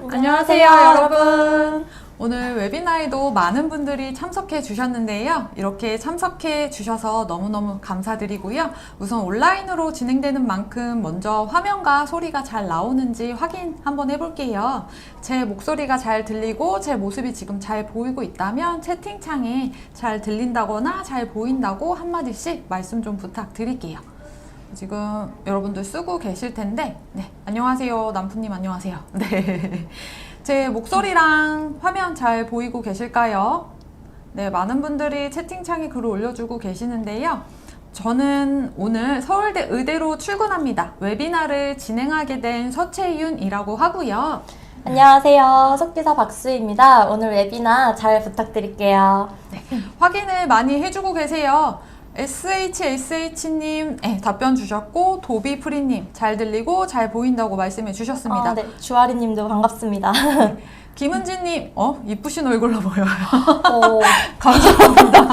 안녕하세요, 여러분. 오늘 웨비나에도 많은 분들이 참석해 주셨는데요. 이렇게 참석해 주셔서 너무너무 감사드리고요. 우선 온라인으로 진행되는 만큼 먼저 화면과 소리가 잘 나오는지 확인 한번 해볼게요. 제 목소리가 잘 들리고 제 모습이 지금 잘 보이고 있다면 채팅창에 잘 들린다거나 잘 보인다고 한마디씩 말씀 좀 부탁드릴게요. 지금 여러분들 쓰고 계실 텐데, 네, 안녕하세요. 남프님 안녕하세요. 네. 제 목소리랑 화면 잘 보이고 계실까요? 네, 많은 분들이 채팅창에 글을 올려주고 계시는데요. 저는 오늘 서울대 의대로 출근합니다. 웨비나를 진행하게 된 서채윤이라고 하고요. 안녕하세요. 속기사 박수입니다. 오늘 웨비나 잘 부탁드릴게요. 네, 확인을 많이 해주고 계세요. SHSH님 답변 주셨고, 도비프리님 잘 들리고 잘 보인다고 말씀해 주셨습니다. 네, 주아리님도 반갑습니다. 김은지님, 이쁘신 얼굴로 보여요. 감사합니다.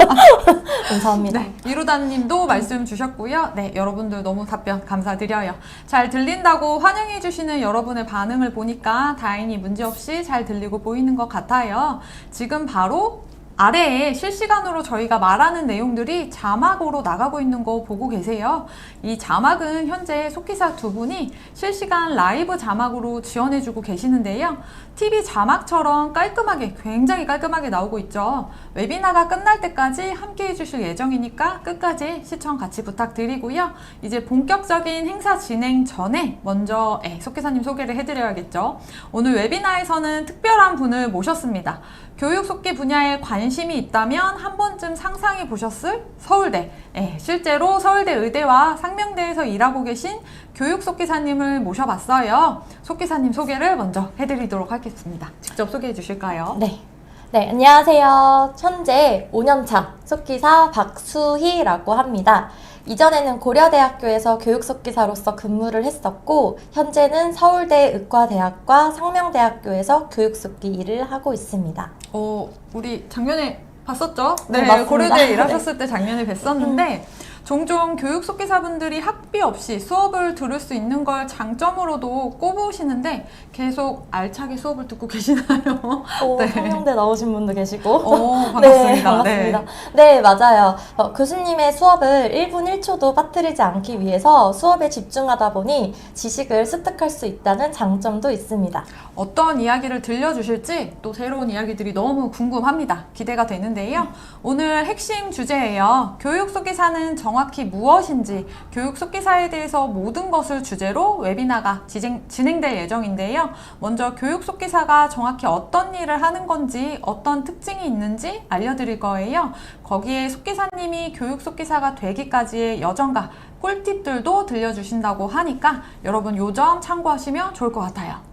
감사합니다. 네, 이루다님도 말씀 주셨고요. 네, 여러분들 너무 답변 감사드려요. 잘 들린다고 환영해 주시는 여러분의 반응을 보니까 다행히 문제없이 잘 들리고 보이는 것 같아요. 지금 바로 아래에 실시간으로 저희가 말하는 내용들이 자막으로 나가고 있는 거 보고 계세요. 이 자막은 현재 속기사 두 분이 실시간 라이브 자막으로 지원해주고 계시는데요. TV 자막처럼 깔끔하게, 굉장히 깔끔하게 나오고 있죠. 웨비나가 끝날 때까지 함께 해주실 예정이니까 끝까지 시청 같이 부탁드리고요. 이제 본격적인 행사 진행 전에 먼저 속기사님 소개를 해드려야겠죠. 오늘 웨비나에서는 특별한 분을 모셨습니다. 교육 속기 분야에 관심이 있다면 한 번쯤 상상해 보셨을 서울대, 실제로 서울대 의대와 상명대에서 일하고 계신 교육 속기사님을 모셔봤어요. 속기사님 소개를 먼저 해드리도록 하겠습니다. 직접 소개해 주실까요? 네, 안녕하세요. 현재 5년차 속기사 박수희라고 합니다. 이전에는 고려대학교에서 교육속기사로서 근무를 했었고, 현재는 서울대 의과대학과 상명대학교에서 교육속기 일을 하고 있습니다. 우리 작년에 봤었죠? 네, 맞습니다. 고려대에 일하셨을 때 작년에 뵀었는데, 종종 교육속기사분들이 학비 없이 수업을 들을 수 있는 걸 장점으로도 꼽으시는데 계속 알차게 수업을 듣고 계시나요? 네. 상명대 나오신 분도 계시고. 반갑습니다. 네, 반갑습니다. 네, 맞아요. 교수님의 수업을 1분 1초도 빠뜨리지 않기 위해서 수업에 집중하다 보니 지식을 습득할 수 있다는 장점도 있습니다. 어떤 이야기를 들려주실지 또 새로운 이야기들이 너무 궁금합니다. 기대가 되는데요. 오늘 핵심 주제예요. 교육속기사는 정확히 무엇인지, 교육속기사에 대해서 모든 것을 주제로 웨비나가 진행될 예정인데요. 먼저 교육속기사가 정확히 어떤 일을 하는 건지, 어떤 특징이 있는지 알려드릴 거예요. 거기에 속기사님이 교육속기사가 되기까지의 여정과 꿀팁들도 들려주신다고 하니까 여러분 요 점 참고하시면 좋을 것 같아요.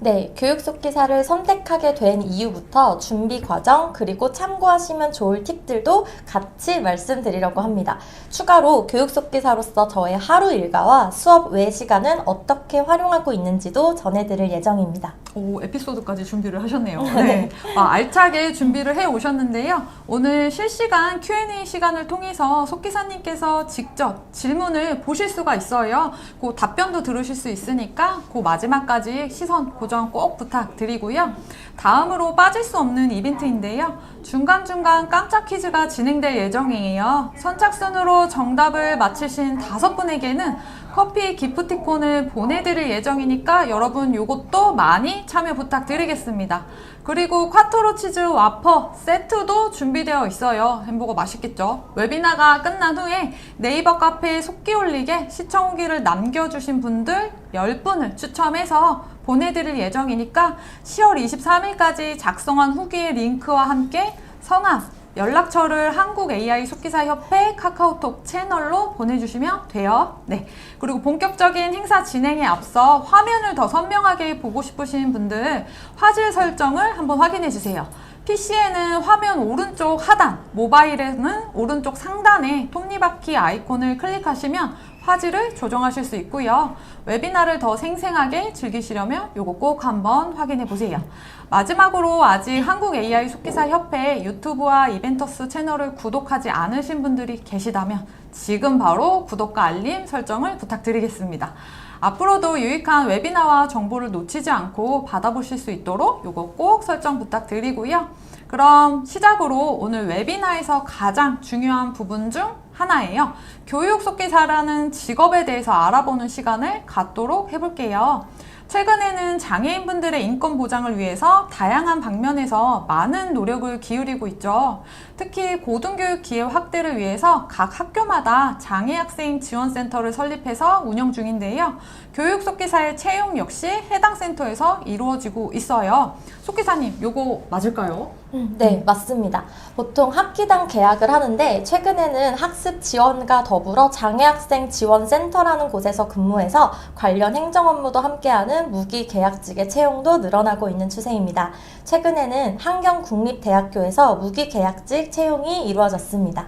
네, 교육속기사를 선택하게 된 이유부터 준비 과정, 그리고 참고하시면 좋을 팁들도 같이 말씀드리려고 합니다. 추가로 교육속기사로서 저의 하루 일과와 수업 외 시간은 어떻게 활용하고 있는지도 전해드릴 예정입니다. 에피소드까지 준비를 하셨네요. 네. 알차게 준비를 해 오셨는데요. 오늘 실시간 Q&A 시간을 통해서 속기사님께서 직접 질문을 보실 수가 있어요. 그 답변도 들으실 수 있으니까 그 마지막까지 시선 고정 꼭 부탁드리고요. 다음으로 빠질 수 없는 이벤트인데요. 중간중간 깜짝 퀴즈가 진행될 예정이에요. 선착순으로 정답을 맞히신 5분에게는 커피 기프티콘을 보내드릴 예정이니까 여러분 요것도 많이 참여 부탁드리겠습니다. 그리고 콰토로 치즈 와퍼 세트도 준비되어 있어요. 햄버거 맛있겠죠? 웨비나가 끝난 후에 네이버 카페에 속기 올리게 시청 후기를 남겨주신 분들 10분을 추첨해서 보내드릴 예정이니까 10월 23일까지 작성한 후기의 링크와 함께 성함, 연락처를 한국 AI 속기사협회 카카오톡 채널로 보내주시면 돼요. 네. 그리고 본격적인 행사 진행에 앞서 화면을 더 선명하게 보고 싶으신 분들 화질 설정을 한번 확인해 주세요. PC에는 화면 오른쪽 하단, 모바일에는 오른쪽 상단에 톱니바퀴 아이콘을 클릭하시면 화질을 조정하실 수 있고요. 웨비나를 더 생생하게 즐기시려면 이거 꼭 한번 확인해 보세요. 마지막으로 아직 한국 AI 속기사 협회 유튜브와 이벤터스 채널을 구독하지 않으신 분들이 계시다면 지금 바로 구독과 알림 설정을 부탁드리겠습니다. 앞으로도 유익한 웨비나와 정보를 놓치지 않고 받아보실 수 있도록 요거 꼭 설정 부탁드리고요. 그럼 시작으로 오늘 웨비나에서 가장 중요한 부분 중 하나예요. 교육 속기사라는 직업에 대해서 알아보는 시간을 갖도록 해볼게요. 최근에는 장애인분들의 인권 보장을 위해서 다양한 방면에서 많은 노력을 기울이고 있죠. 특히 고등교육 기회 확대를 위해서 각 학교마다 장애학생 지원센터를 설립해서 운영 중인데요. 교육 속기사의 채용 역시 해당 센터에서 이루어지고 있어요. 속기사님, 요거 맞을까요? 네, 맞습니다. 보통 학기당 계약을 하는데 최근에는 학습 지원과 더불어 장애학생 지원센터라는 곳에서 근무해서 관련 행정 업무도 함께하는 무기계약직의 채용도 늘어나고 있는 추세입니다. 최근에는 한경국립대학교에서 무기계약직 채용이 이루어졌습니다.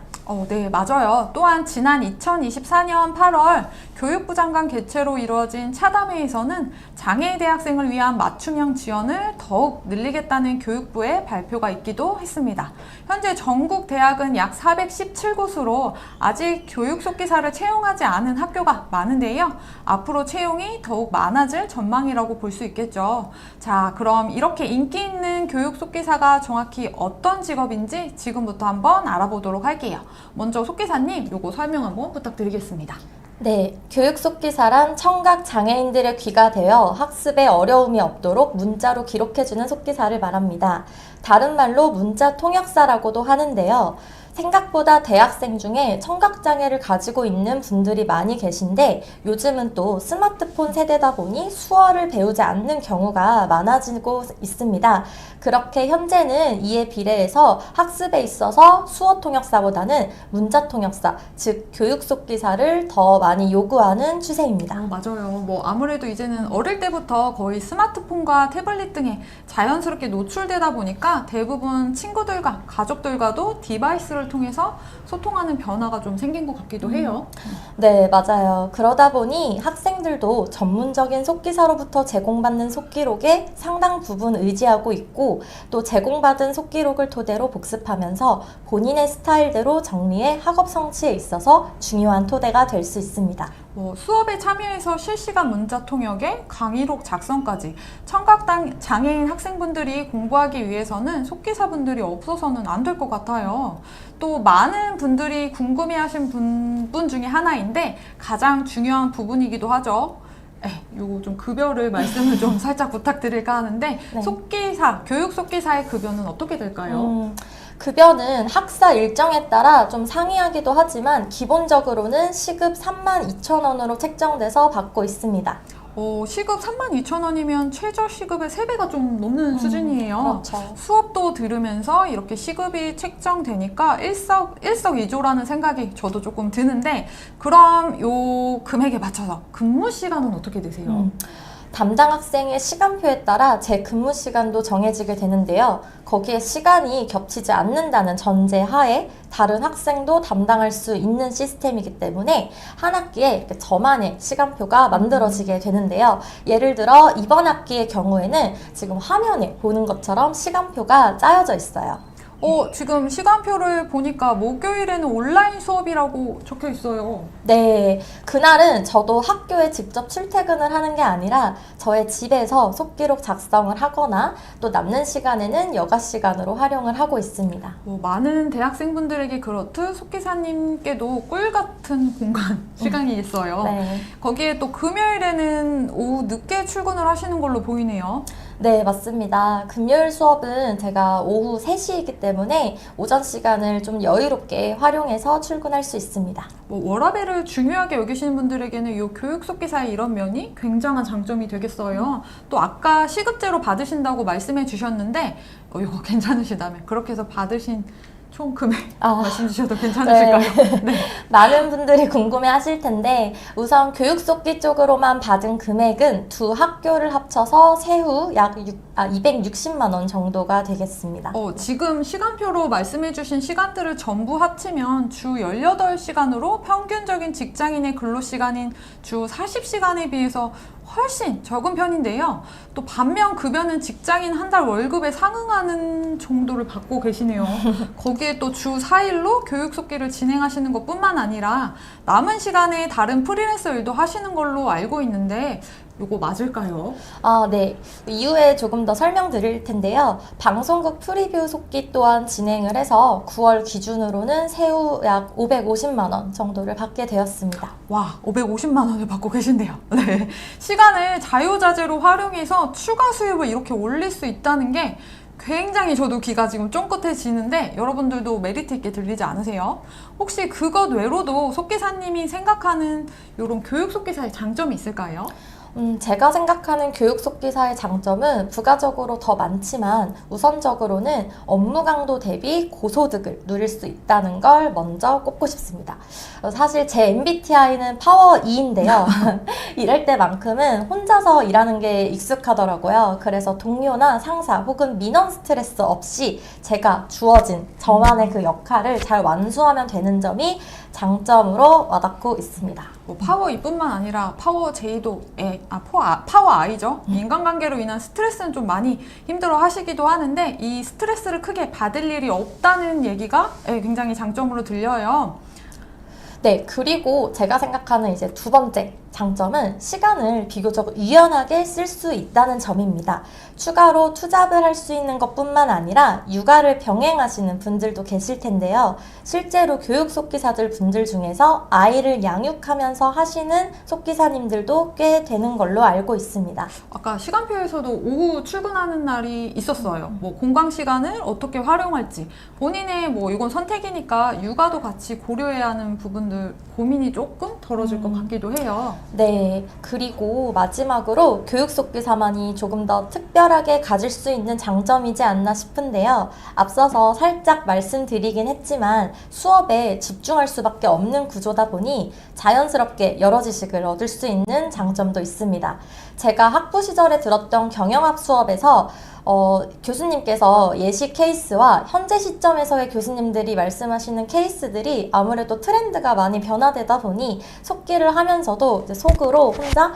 네, 맞아요. 또한 지난 2024년 8월 교육부 장관 개최로 이루어진 차담회에서는 장애인 대학생을 위한 맞춤형 지원을 더욱 늘리겠다는 교육부의 발표가 있기도 했습니다. 현재 전국 대학은 약 417곳으로 아직 교육 속기사를 채용하지 않은 학교가 많은데요. 앞으로 채용이 더욱 많아질 전망이라고 볼 수 있겠죠. 자, 그럼 이렇게 인기 있는 교육 속기사가 정확히 어떤 직업인지 지금부터 한번 알아보도록 할게요. 먼저 속기사님, 요거 설명 한번 부탁드리겠습니다. 네, 교육 속기사란 청각 장애인들의 귀가 되어 학습에 어려움이 없도록 문자로 기록해주는 속기사를 말합니다. 다른 말로 문자 통역사라고도 하는데요. 생각보다 대학생 중에 청각장애를 가지고 있는 분들이 많이 계신데 요즘은 또 스마트폰 세대다 보니 수어를 배우지 않는 경우가 많아지고 있습니다. 그렇게 현재는 이에 비례해서 학습에 있어서 수어 통역사보다는 문자 통역사, 즉 교육 속기사를 더 많이 요구하는 추세입니다. 맞아요. 아무래도 이제는 어릴 때부터 거의 스마트폰과 태블릿 등에 자연스럽게 노출되다 보니까 대부분 친구들과 가족들과도 디바이스를 통해서 소통하는 변화가 좀 생긴 것 같기도 해요. 네, 맞아요. 그러다 보니 학생들도 전문적인 속기사로부터 제공받는 속기록에 상당 부분 의지하고 있고 또 제공받은 속기록을 토대로 복습하면서 본인의 스타일대로 정리해 학업 성취에 있어서 중요한 토대가 될 수 있습니다. 수업에 참여해서 실시간 문자 통역에 강의록 작성까지 청각 장애인 학생분들이 공부하기 위해서는 속기사분들이 없어서는 안 될 것 같아요. 또 많은 분들이 궁금해하신 분 중에 하나인데 가장 중요한 부분이기도 하죠. 요거 좀 급여를 말씀을 좀 살짝 부탁드릴까 하는데 네. 속기사, 교육 속기사의 급여는 어떻게 될까요? 급여는 학사 일정에 따라 좀 상이하기도 하지만 기본적으로는 시급 32,000원으로 책정돼서 받고 있습니다. 시급 32,000원이면 최저 시급의 3배가 좀 넘는 수준이에요. 그렇죠. 수업도 들으면서 이렇게 시급이 책정되니까 일석이조라는 생각이 저도 조금 드는데 그럼 요 금액에 맞춰서 근무 시간은 어떻게 되세요? 담당 학생의 시간표에 따라 제 근무 시간도 정해지게 되는데요. 거기에 시간이 겹치지 않는다는 전제 하에 다른 학생도 담당할 수 있는 시스템이기 때문에 한 학기에 이렇게 저만의 시간표가 만들어지게 되는데요. 예를 들어 이번 학기의 경우에는 지금 화면에 보는 것처럼 시간표가 짜여져 있어요. 지금 시간표를 보니까 목요일에는 온라인 수업이라고 적혀 있어요. 네, 그날은 저도 학교에 직접 출퇴근을 하는 게 아니라 저의 집에서 속기록 작성을 하거나 또 남는 시간에는 여가 시간으로 활용을 하고 있습니다. 많은 대학생분들에게 그렇듯 속기사님께도 꿀 같은 공간 시간이 있어요. 네. 거기에 또 금요일에는 오후 늦게 출근을 하시는 걸로 보이네요. 네, 맞습니다. 금요일 수업은 제가 오후 3시이기 때문에 오전 시간을 좀 여유롭게 활용해서 출근할 수 있습니다. 워라밸을 중요하게 여기시는 분들에게는 이 교육 속기사의 이런 면이 굉장한 장점이 되겠어요. 또 아까 시급제로 받으신다고 말씀해 주셨는데 이거 괜찮으시다면 그렇게 해서 받으신 총 금액 말씀 주셔도 괜찮으실까요? 네. 많은 분들이 궁금해 하실 텐데 우선 교육 속기 쪽으로만 받은 금액은 두 학교를 합쳐서 세후 약 260만 원 정도가 되겠습니다. 지금 시간표로 말씀해 주신 시간들을 전부 합치면 주 18시간으로 평균적인 직장인의 근로시간인 주 40시간에 비해서 훨씬 적은 편인데요. 또 반면 급여는 직장인 한 달 월급에 상응하는 정도를 받고 계시네요. 거기에 또 주 4일로 교육 속기를 진행하시는 것뿐만 아니라 남은 시간에 다른 프리랜서 일도 하시는 걸로 알고 있는데 이거 맞을까요? 네. 이후에 조금 더 설명드릴 텐데요. 방송국 프리뷰 속기 또한 진행을 해서 9월 기준으로는 세후 약 550만 원 정도를 받게 되었습니다. 와, 550만 원을 받고 계신데요. 네. 시간을 자유자재로 활용해서 추가 수입을 이렇게 올릴 수 있다는 게 굉장히 저도 귀가 지금 쫑긋해지는데 여러분들도 메리트 있게 들리지 않으세요? 혹시 그것 외로도 속기사님이 생각하는 이런 교육 속기사의 장점이 있을까요? 제가 생각하는 교육 속기사의 장점은 부가적으로 더 많지만 우선적으로는 업무 강도 대비 고소득을 누릴 수 있다는 걸 먼저 꼽고 싶습니다. 사실 제 MBTI는 파워 2인데요. 일할 때만큼은 혼자서 일하는 게 익숙하더라고요. 그래서 동료나 상사 혹은 민원 스트레스 없이 제가 주어진 저만의 그 역할을 잘 완수하면 되는 점이 장점으로 와닿고 있습니다. 뭐 파워 E뿐만 아니라 파워 J도 파워 I죠. 인간관계로 인한 스트레스는 좀 많이 힘들어 하시기도 하는데 이 스트레스를 크게 받을 일이 없다는 얘기가 굉장히 장점으로 들려요. 네, 그리고 제가 생각하는 이제 두 번째 장점은 시간을 비교적 유연하게 쓸 수 있다는 점입니다. 추가로 투잡을 할 수 있는 것뿐만 아니라 육아를 병행하시는 분들도 계실 텐데요. 실제로 교육 속기사들 분들 중에서 아이를 양육하면서 하시는 속기사님들도 꽤 되는 걸로 알고 있습니다. 아까 시간표에서도 오후 출근하는 날이 있었어요. 뭐 공강 시간을 어떻게 활용할지 본인의 뭐 이건 선택이니까 육아도 같이 고려해야 하는 부분들 고민이 조금 덜어질 것 같기도 해요. 네, 그리고 마지막으로 교육 속기사만이 조금 더 특별하게 가질 수 있는 장점이지 않나 싶은데요. 앞서서 살짝 말씀드리긴 했지만 수업에 집중할 수밖에 없는 구조다 보니 자연스럽게 여러 지식을 얻을 수 있는 장점도 있습니다. 제가 학부 시절에 들었던 경영학 수업에서 교수님께서 예시 케이스와 현재 시점에서의 교수님들이 말씀하시는 케이스들이 아무래도 트렌드가 많이 변화되다 보니 속기를 하면서도 이제 속으로 혼자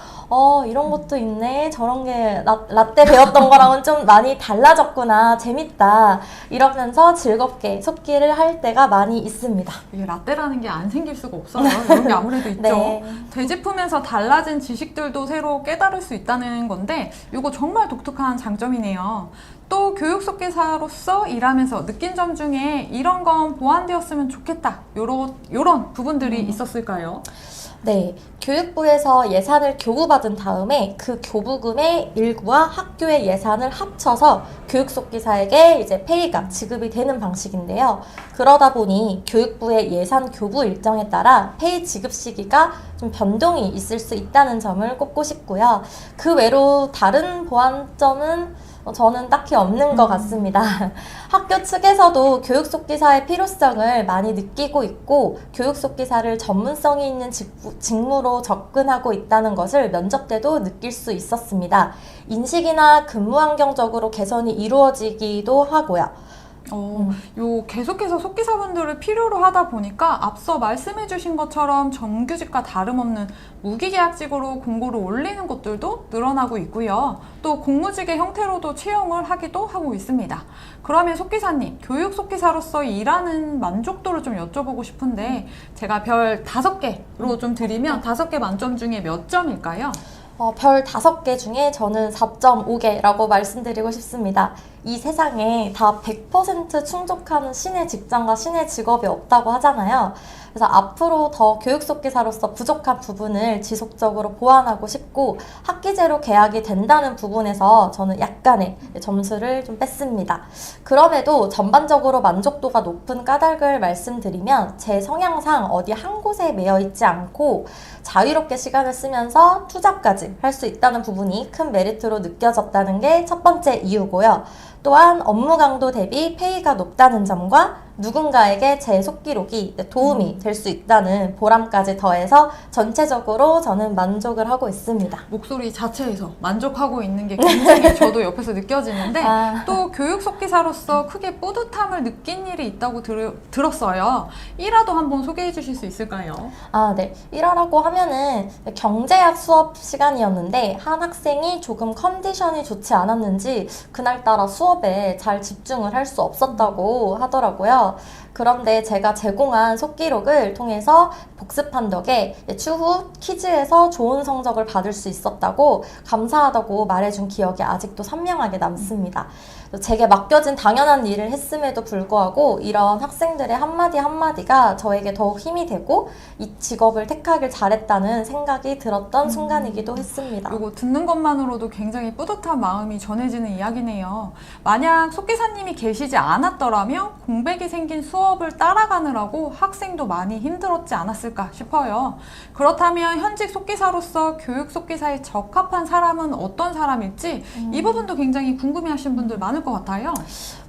이런 것도 있네, 저런 게 라떼 배웠던 거랑은 좀 많이 달라졌구나, 재밌다 이러면서 즐겁게 속기를 할 때가 많이 있습니다. 이게 라떼라는 게 안 생길 수가 없어요. 이런 게 아무래도 있죠. 네. 되짚으면서 달라진 지식들도 새로 깨달을 수 있다는 건데 이거 정말 독특한 장점이네요. 또 교육 속기사로서 일하면서 느낀 점 중에 이런 건 보완되었으면 좋겠다. 요런 부분들이 있었을까요? 네, 교육부에서 예산을 교부받은 다음에 그 교부금의 일부와 학교의 예산을 합쳐서 교육 속기사에게 이제 페이가 지급이 되는 방식인데요. 그러다 보니 교육부의 예산 교부 일정에 따라 페이 지급 시기가 좀 변동이 있을 수 있다는 점을 꼽고 싶고요. 그 외로 다른 보완점은 저는 딱히 없는 것 같습니다. 학교 측에서도 교육 속기사의 필요성을 많이 느끼고 있고 교육 속기사를 전문성이 있는 직무로 접근하고 있다는 것을 면접 때도 느낄 수 있었습니다. 인식이나 근무 환경적으로 개선이 이루어지기도 하고요. 요 계속해서 속기사분들을 필요로 하다 보니까 앞서 말씀해주신 것처럼 정규직과 다름없는 무기계약직으로 공고를 올리는 곳들도 늘어나고 있고요. 또 공무직의 형태로도 채용을 하기도 하고 있습니다. 그러면 속기사님, 교육 속기사로서 일하는 만족도를 좀 여쭤보고 싶은데 제가 별 5개로 좀 드리면 5개 만점 중에 몇 점일까요? 별 5개 중에 저는 4.5개라고 말씀드리고 싶습니다. 이 세상에 다 100% 충족하는 신의 직장과 신의 직업이 없다고 하잖아요. 그래서 앞으로 더 교육 속기사로서 부족한 부분을 지속적으로 보완하고 싶고 학기제로 계약이 된다는 부분에서 저는 약간의 점수를 좀 뺐습니다. 그럼에도 전반적으로 만족도가 높은 까닭을 말씀드리면 제 성향상 어디 한 곳에 매여 있지 않고 자유롭게 시간을 쓰면서 투잡까지 할 수 있다는 부분이 큰 메리트로 느껴졌다는 게 첫 번째 이유고요. 또한 업무 강도 대비 페이가 높다는 점과 누군가에게 제 속기록이 도움이 될 수 있다는 보람까지 더해서 전체적으로 저는 만족을 하고 있습니다. 목소리 자체에서 만족하고 있는 게 굉장히 저도 옆에서 느껴지는데 또 교육 속기사로서 크게 뿌듯함을 느낀 일이 있다고 들었어요. 일화도 한번 소개해 주실 수 있을까요? 네. 일하라고 하면은 경제학 수업 시간이었는데 한 학생이 조금 컨디션이 좋지 않았는지 그날따라 수업에 잘 집중을 할 수 없었다고 하더라고요. 그런데 제가 제공한 속기록을 통해서 복습한 덕에 추후 퀴즈에서 좋은 성적을 받을 수 있었다고 감사하다고 말해준 기억이 아직도 선명하게 남습니다. 제게 맡겨진 당연한 일을 했음에도 불구하고 이런 학생들의 한마디 한마디가 저에게 더욱 힘이 되고 이 직업을 택하길 잘했다는 생각이 들었던 순간이기도 했습니다. 이거 듣는 것만으로도 굉장히 뿌듯한 마음이 전해지는 이야기네요. 만약 속기사님이 계시지 않았더라면 공백이 생긴 수업을 따라가느라고 학생도 많이 힘들었지 않았을까 싶어요. 그렇다면 현직 속기사로서 교육 속기사에 적합한 사람은 어떤 사람일지 이 부분도 굉장히 궁금해하시는 분들 많을 것 같아요.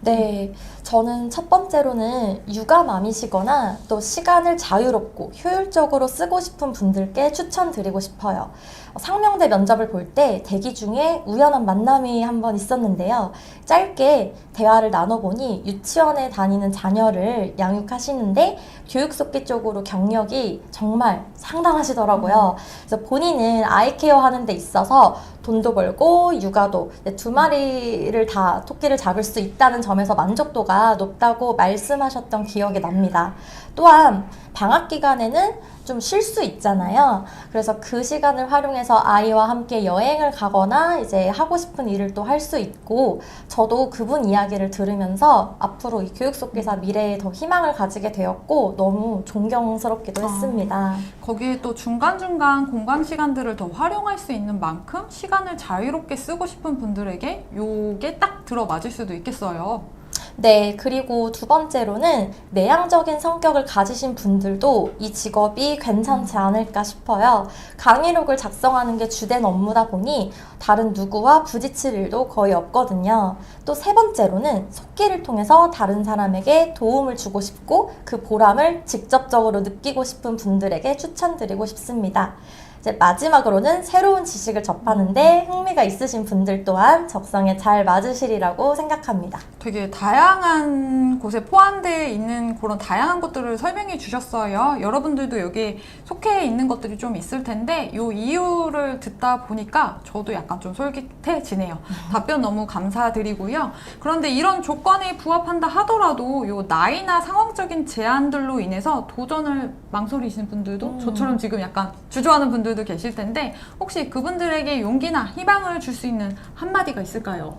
네, 저는 첫 번째로는 육아맘이시거나 또 시간을 자유롭고 효율적으로 쓰고 싶은 분들께 추천드리고 싶어요. 상명대 면접을 볼 때 대기 중에 우연한 만남이 한 번 있었는데요. 짧게 대화를 나눠보니 유치원에 다니는 자녀를 양육하시는데 교육 속기 쪽으로 경력이 정말 상당하시더라고요. 그래서 본인은 아이케어 하는 데 있어서 돈도 벌고 육아도 두 마리를 다 토끼를 잡을 수 있다는 점에서 만족도가 높다고 말씀하셨던 기억이 납니다. 또한 방학 기간에는 좀 쉴 수 있잖아요. 그래서 그 시간을 활용해서 아이와 함께 여행을 가거나 이제 하고 싶은 일을 또 할 수 있고 저도 그분 이야기를 들으면서 앞으로 이 교육 속기사 미래에 더 희망을 가지게 되었고 너무 존경스럽기도 했습니다. 거기에 또 중간중간 공강 시간들을 더 활용할 수 있는 만큼 시간을 자유롭게 쓰고 싶은 분들에게 요게 딱 들어맞을 수도 있겠어요. 네, 그리고 두 번째로는 내향적인 성격을 가지신 분들도 이 직업이 괜찮지 않을까 싶어요. 강의록을 작성하는 게 주된 업무다 보니 다른 누구와 부딪힐 일도 거의 없거든요. 또 세 번째로는 속기를 통해서 다른 사람에게 도움을 주고 싶고 그 보람을 직접적으로 느끼고 싶은 분들에게 추천드리고 싶습니다. 이제 마지막으로는 새로운 지식을 접하는데 흥미가 있으신 분들 또한 적성에 잘 맞으시리라고 생각합니다. 되게 다양한 곳에 포함되어 있는 그런 다양한 것들을 설명해 주셨어요. 여러분들도 여기에 속해 있는 것들이 좀 있을 텐데 이 이유를 듣다 보니까 저도 약간 좀 솔깃해지네요. 답변 너무 감사드리고요. 그런데 이런 조건에 부합한다 하더라도 이 나이나 상황적인 제한들로 인해서 도전을 망설이시는 분들도 저처럼 지금 약간 주저하는 분들도 계실 텐데 혹시 그분들에게 용기나 희망을 줄 수 있는 한마디가 있을까요?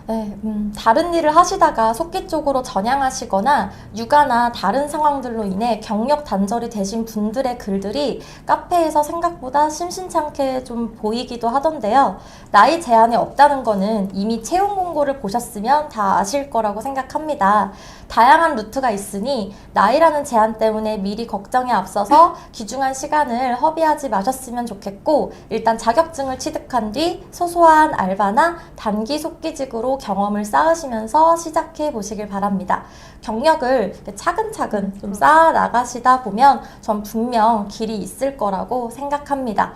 네, 다른 일을 하시다가 속기 쪽으로 전향하시거나 육아나 다른 상황들로 인해 경력 단절이 되신 분들의 글들이 카페에서 생각보다 심심찮게 좀 보이기도 하던데요. 나이 제한이 없다는 거는 이미 채용 공고를 보셨으면 다 아실 거라고 생각합니다. 다양한 루트가 있으니 나이라는 제한 때문에 미리 걱정에 앞서서 귀중한 시간을 허비하지 마셨으면 좋겠고 일단 자격증을 취득한 뒤 소소한 알바나 단기 속기직으로 경험을 쌓으시면서 시작해 보시길 바랍니다. 경력을 차근차근 좀 쌓아 나가시다 보면 전 분명 길이 있을 거라고 생각합니다.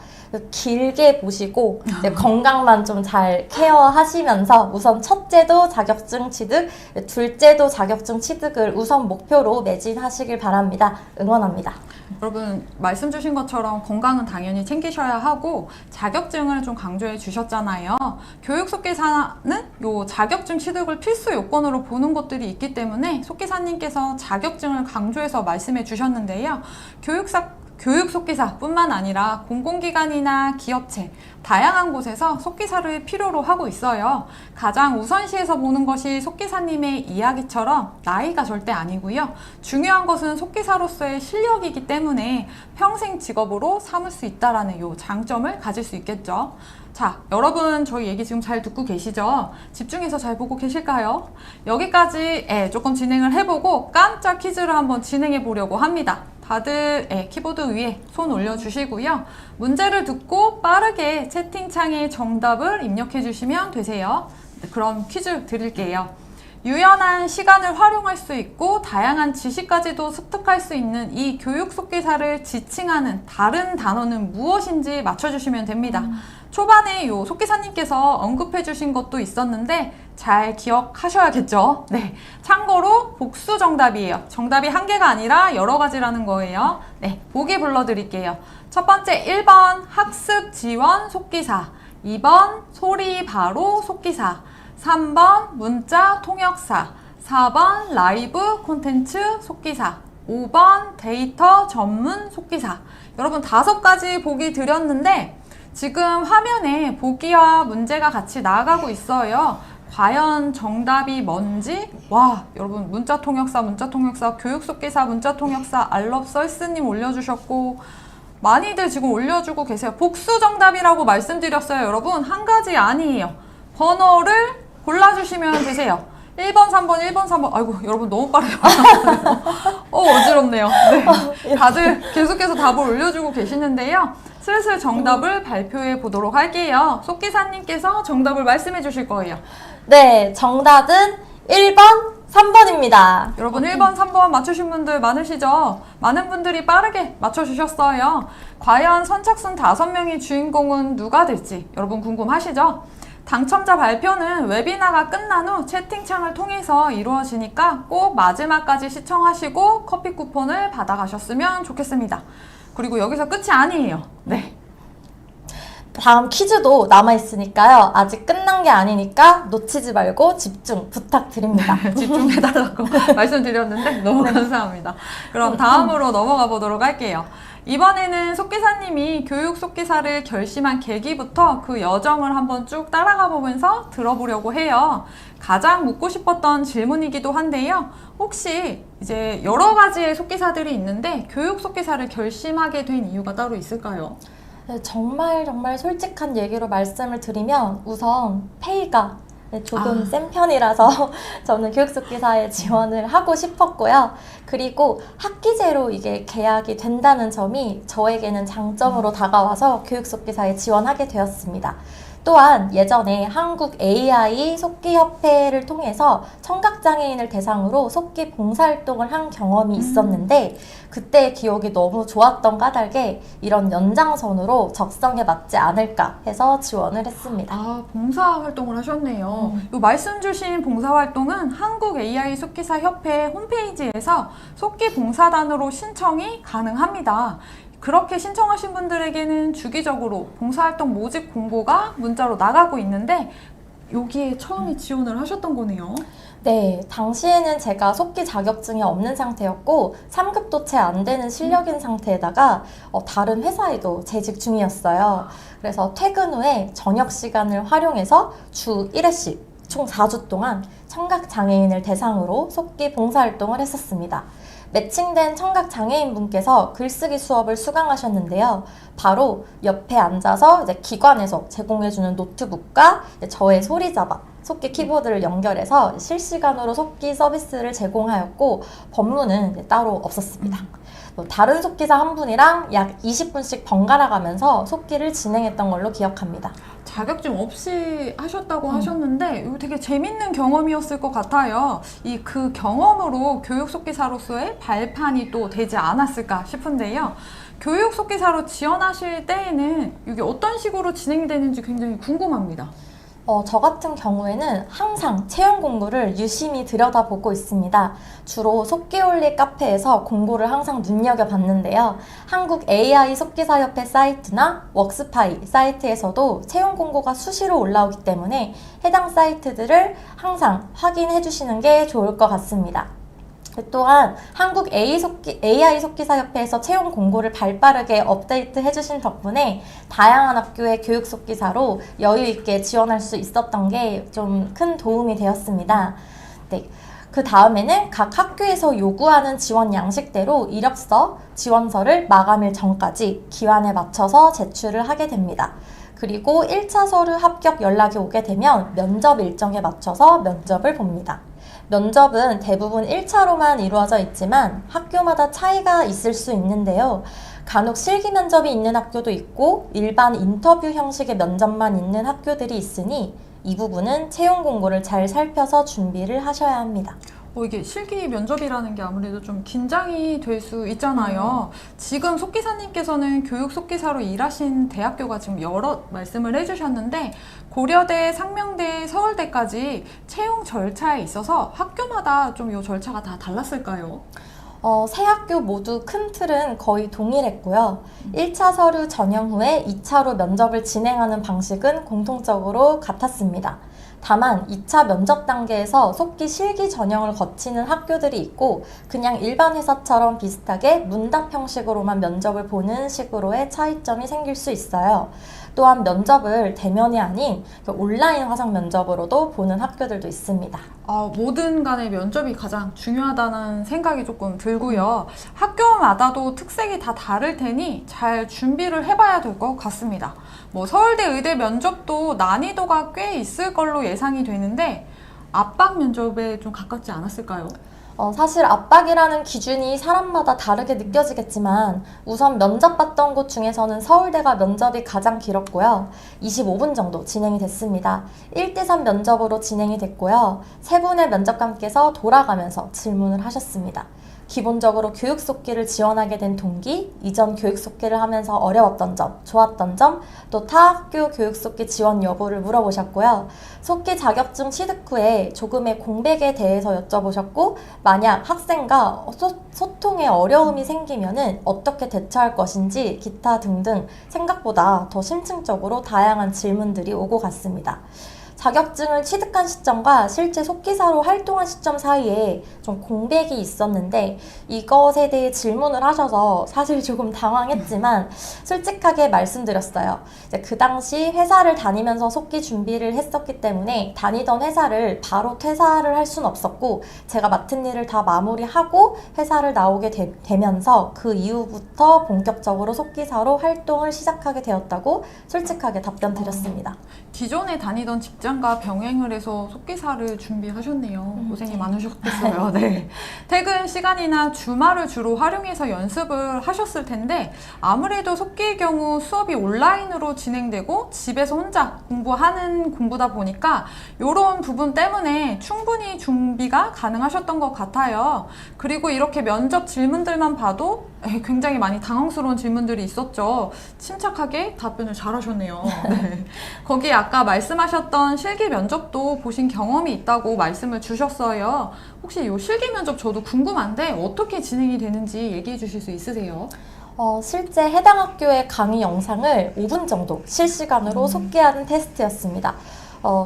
길게 보시고 건강만 좀 잘 케어하시면서 우선 첫째도 자격증 취득, 둘째도 자격증 취득을 우선 목표로 매진하시길 바랍니다. 응원합니다. 여러분 말씀 주신 것처럼 건강은 당연히 챙기셔야 하고 자격증을 좀 강조해 주셨잖아요. 교육 속기사는 요 자격증 취득을 필수 요건으로 보는 것들이 있기 때문에 속기사님께서 자격증을 강조해서 말씀해 주셨는데요. 교육 속기사뿐만 아니라 공공기관이나 기업체, 다양한 곳에서 속기사를 필요로 하고 있어요. 가장 우선시해서 보는 것이 속기사님의 이야기처럼 나이가 절대 아니고요. 중요한 것은 속기사로서의 실력이기 때문에 평생 직업으로 삼을 수 있다는 이 장점을 가질 수 있겠죠. 자, 여러분 저희 얘기 지금 잘 듣고 계시죠? 집중해서 잘 보고 계실까요? 여기까지 조금 진행을 해보고 깜짝 퀴즈를 한번 진행해 보려고 합니다. 다들 키보드 위에 손 올려주시고요. 문제를 듣고 빠르게 채팅창에 정답을 입력해 주시면 되세요. 그럼 퀴즈 드릴게요. 유연한 시간을 활용할 수 있고 다양한 지식까지도 습득할 수 있는 이 교육 속기사를 지칭하는 다른 단어는 무엇인지 맞춰주시면 됩니다. 초반에 요 속기사님께서 언급해 주신 것도 있었는데 잘 기억하셔야겠죠? 네. 참고로 복수 정답이에요. 정답이 한 개가 아니라 여러 가지라는 거예요. 네. 보기 불러드릴게요. 첫 번째 1번 학습 지원 속기사, 2번 소리 바로 속기사, 3번 문자 통역사, 4번 라이브 콘텐츠 속기사, 5번 데이터 전문 속기사. 여러분 5가지 보기 드렸는데 지금 화면에 보기와 문제가 같이 나가고 있어요. 과연 정답이 뭔지? 와, 여러분 문자 통역사, 교육 속기사, 문자 통역사, 알럽썰스님 올려주셨고 많이들 지금 올려주고 계세요. 복수 정답이라고 말씀드렸어요. 여러분 한 가지 아니에요. 번호를 골라주시면 되세요. 1번, 3번, 1번, 3번. 아이고, 여러분 너무 빠르요. 어지럽네요. 네. 다들 계속해서 답을 올려주고 계시는데요. 슬슬 정답을 발표해 보도록 할게요. 속기사님께서 정답을 말씀해 주실 거예요. 네, 정답은 1번, 3번입니다. 여러분 1번, 3번 맞추신 분들 많으시죠? 많은 분들이 빠르게 맞춰주셨어요. 과연 선착순 5명의 주인공은 누가 될지 여러분 궁금하시죠? 당첨자 발표는 웨비나가 끝난 후 채팅창을 통해서 이루어지니까 꼭 마지막까지 시청하시고 커피 쿠폰을 받아가셨으면 좋겠습니다. 그리고 여기서 끝이 아니에요. 네. 다음 퀴즈도 남아있으니까요. 아직 끝난 게 아니니까 놓치지 말고 집중 부탁드립니다. 집중해달라고 말씀드렸는데 너무 감사합니다. 그럼 다음으로 넘어가 보도록 할게요. 이번에는 속기사님이 교육 속기사를 결심한 계기부터 그 여정을 한번 쭉 따라가 보면서 들어보려고 해요. 가장 묻고 싶었던 질문이기도 한데요. 혹시 이제 여러 가지의 속기사들이 있는데 교육 속기사를 결심하게 된 이유가 따로 있을까요? 네, 정말 솔직한 얘기로 말씀을 드리면 우선 페이가 조금 센 편이라서 저는 교육속기사에 지원을 하고 싶었고요. 그리고 학기제로 이게 계약이 된다는 점이 저에게는 장점으로 다가와서 교육속기사에 지원하게 되었습니다. 또한 예전에 한국 AI 속기협회를 통해서 청각장애인을 대상으로 속기 봉사활동을 한 경험이 있었는데 그때의 기억이 너무 좋았던 까닭에 이런 연장선으로 적성에 맞지 않을까 해서 지원을 했습니다. 아, 봉사활동을 하셨네요. 요 말씀 주신 봉사활동은 한국 AI 속기사 협회 홈페이지에서 속기 봉사단으로 신청이 가능합니다. 그렇게 신청하신 분들에게는 주기적으로 봉사활동 모집 공고가 문자로 나가고 있는데 여기에 처음에 지원을 하셨던 거네요. 네, 당시에는 제가 속기 자격증이 없는 상태였고 3급도 채 안 되는 실력인 상태에다가 다른 회사에도 재직 중이었어요. 그래서 퇴근 후에 저녁 시간을 활용해서 주 1회씩 총 4주 동안 청각장애인을 대상으로 속기 봉사활동을 했었습니다. 매칭된 청각장애인 분께서 글쓰기 수업을 수강하셨는데요. 바로 옆에 앉아서 이제 기관에서 제공해주는 노트북과 저의 소리자바, 속기 키보드를 연결해서 실시간으로 속기 서비스를 제공하였고 법무는 따로 없었습니다. 다른 속기사 한 분이랑 약 20분씩 번갈아 가면서 속기를 진행했던 걸로 기억합니다. 자격증 없이 하셨다고 하셨는데 이거 되게 재밌는 경험이었을 것 같아요. 그 경험으로 교육 속기사로서의 발판이 또 되지 않았을까 싶은데요. 교육 속기사로 지원하실 때에는 이게 어떤 식으로 진행되는지 굉장히 궁금합니다. 저 같은 경우에는 항상 채용 공고를 유심히 들여다보고 있습니다. 주로 속기올리 카페에서 공고를 항상 눈여겨봤는데요. 한국 AI 속기사협회 사이트나 웍스파이 사이트에서도 채용 공고가 수시로 올라오기 때문에 해당 사이트들을 항상 확인해 주시는 게 좋을 것 같습니다. 또한 한국 AI 속기사협회에서 채용 공고를 발빠르게 업데이트 해주신 덕분에 다양한 학교의 교육 속기사로 여유 있게 지원할 수 있었던 게 좀 큰 도움이 되었습니다. 네. 그 다음에는 각 학교에서 요구하는 지원 양식대로 이력서, 지원서를 마감일 전까지 기한에 맞춰서 제출을 하게 됩니다. 그리고 1차 서류 합격 연락이 오게 되면 면접 일정에 맞춰서 면접을 봅니다. 면접은 대부분 1차로만 이루어져 있지만 학교마다 차이가 있을 수 있는데요. 간혹 실기 면접이 있는 학교도 있고 일반 인터뷰 형식의 면접만 있는 학교들이 있으니 이 부분은 채용 공고를 잘 살펴서 준비를 하셔야 합니다. 이게 실기 면접이라는 게 아무래도 좀 긴장이 될 수 있잖아요. 지금 속기사님께서는 교육 속기사로 일하신 대학교가 지금 여러 말씀을 해주셨는데 고려대, 상명대, 서울대까지 채용 절차에 있어서 학교마다 좀 이 절차가 다 달랐을까요? 세 학교 모두 큰 틀은 거의 동일했고요. 1차 서류 전형 후에 2차로 면접을 진행하는 방식은 공통적으로 같았습니다. 다만 2차 면접 단계에서 속기 실기 전형을 거치는 학교들이 있고 그냥 일반 회사처럼 비슷하게 문답 형식으로만 면접을 보는 식으로의 차이점이 생길 수 있어요. 또한 면접을 대면이 아닌 온라인 화상 면접으로도 보는 학교들도 있습니다. 모든 간의 면접이 가장 중요하다는 생각이 조금 들고요. 학교마다도 특색이 다 다를 테니 잘 준비를 해봐야 될 것 같습니다. 서울대 의대 면접도 난이도가 꽤 있을 걸로 예상이 되는데 압박 면접에 좀 가깝지 않았을까요? 사실 압박이라는 기준이 사람마다 다르게 느껴지겠지만 우선 면접 봤던 곳 중에서는 서울대가 면접이 가장 길었고요. 25분 정도 진행이 됐습니다. 1대3 면접으로 진행이 됐고요. 세 분의 면접관께서 돌아가면서 질문을 하셨습니다. 기본적으로 교육 속기를 지원하게 된 동기, 이전 교육 속기를 하면서 어려웠던 점, 좋았던 점, 또 타 학교 교육 속기 지원 여부를 물어보셨고요. 속기 자격증 취득 후에 조금의 공백에 대해서 여쭤보셨고, 만약 학생과 소통에 어려움이 생기면은 어떻게 대처할 것인지 기타 등등 생각보다 더 심층적으로 다양한 질문들이 오고 갔습니다. 자격증을 취득한 시점과 실제 속기사로 활동한 시점 사이에 좀 공백이 있었는데 이것에 대해 질문을 하셔서 사실 조금 당황했지만 솔직하게 말씀드렸어요. 이제 그 당시 회사를 다니면서 속기 준비를 했었기 때문에 다니던 회사를 바로 퇴사를 할 수는 없었고 제가 맡은 일을 다 마무리하고 회사를 나오게 되면서 그 이후부터 본격적으로 속기사로 활동을 시작하게 되었다고 솔직하게 답변 드렸습니다. 기존에 다니던 직장과 병행을 해서 속기사를 준비하셨네요. 고생이 많으셨겠어요. 네. 퇴근 시간이나 주말을 주로 활용해서 연습을 하셨을 텐데 아무래도 속기의 경우 수업이 온라인으로 진행되고 집에서 혼자 공부하는 공부다 보니까 이런 부분 때문에 충분히 준비가 가능하셨던 것 같아요. 그리고 이렇게 면접 질문들만 봐도 굉장히 많이 당황스러운 질문들이 있었죠. 침착하게 답변을 잘하셨네요. 네. 거기에 아까 말씀하셨던 실기 면접도 보신 경험이 있다고 말씀을 주셨어요. 혹시 이 실기 면접 저도 궁금한데 어떻게 진행이 되는지 얘기해 주실 수 있으세요? 실제 해당 학교의 강의 영상을 5분 정도 실시간으로 속기하는 테스트였습니다.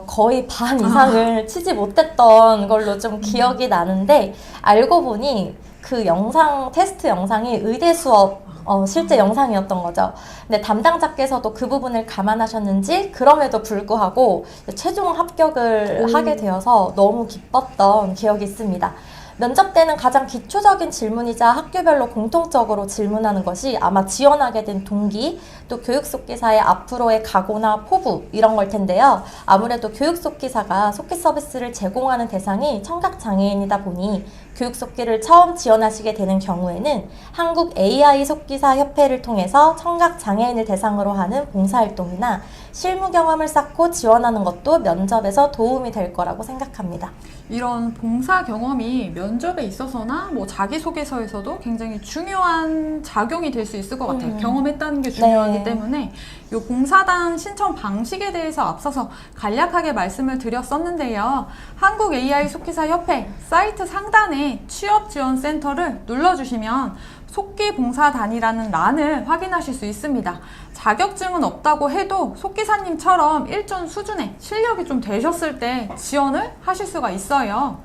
거의 반 이상을 치지 못했던 걸로 좀 기억이 나는데 알고 보니 그 영상, 테스트 영상이 의대 수업 실제 영상이었던 거죠. 근데 담당자께서도 그 부분을 감안하셨는지 그럼에도 불구하고 최종 합격을 하게 되어서 너무 기뻤던 기억이 있습니다. 면접 때는 가장 기초적인 질문이자 학교별로 공통적으로 질문하는 것이 아마 지원하게 된 동기, 또 교육 속기사의 앞으로의 각오나 포부 이런 걸 텐데요. 아무래도 교육 속기사가 속기 서비스를 제공하는 대상이 청각장애인이다 보니 교육 속기를 처음 지원하시게 되는 경우에는 한국 AI 속기사 협회를 통해서 청각장애인을 대상으로 하는 봉사활동이나 실무 경험을 쌓고 지원하는 것도 면접에서 도움이 될 거라고 생각합니다. 이런 봉사 경험이 면접에 있어서나 자기소개서에서도 굉장히 중요한 작용이 될 수 있을 것 같아요. 경험했다는 게 중요하기 때문에 이 봉사단 신청 방식에 대해서 앞서서 간략하게 말씀을 드렸었는데요. 한국 AI 속기사 협회 사이트 상단에 취업지원센터를 눌러주시면 속기봉사단이라는 란을 확인하실 수 있습니다. 자격증은 없다고 해도 속기사님처럼 일정 수준의 실력이 좀 되셨을 때 지원을 하실 수가 있어요.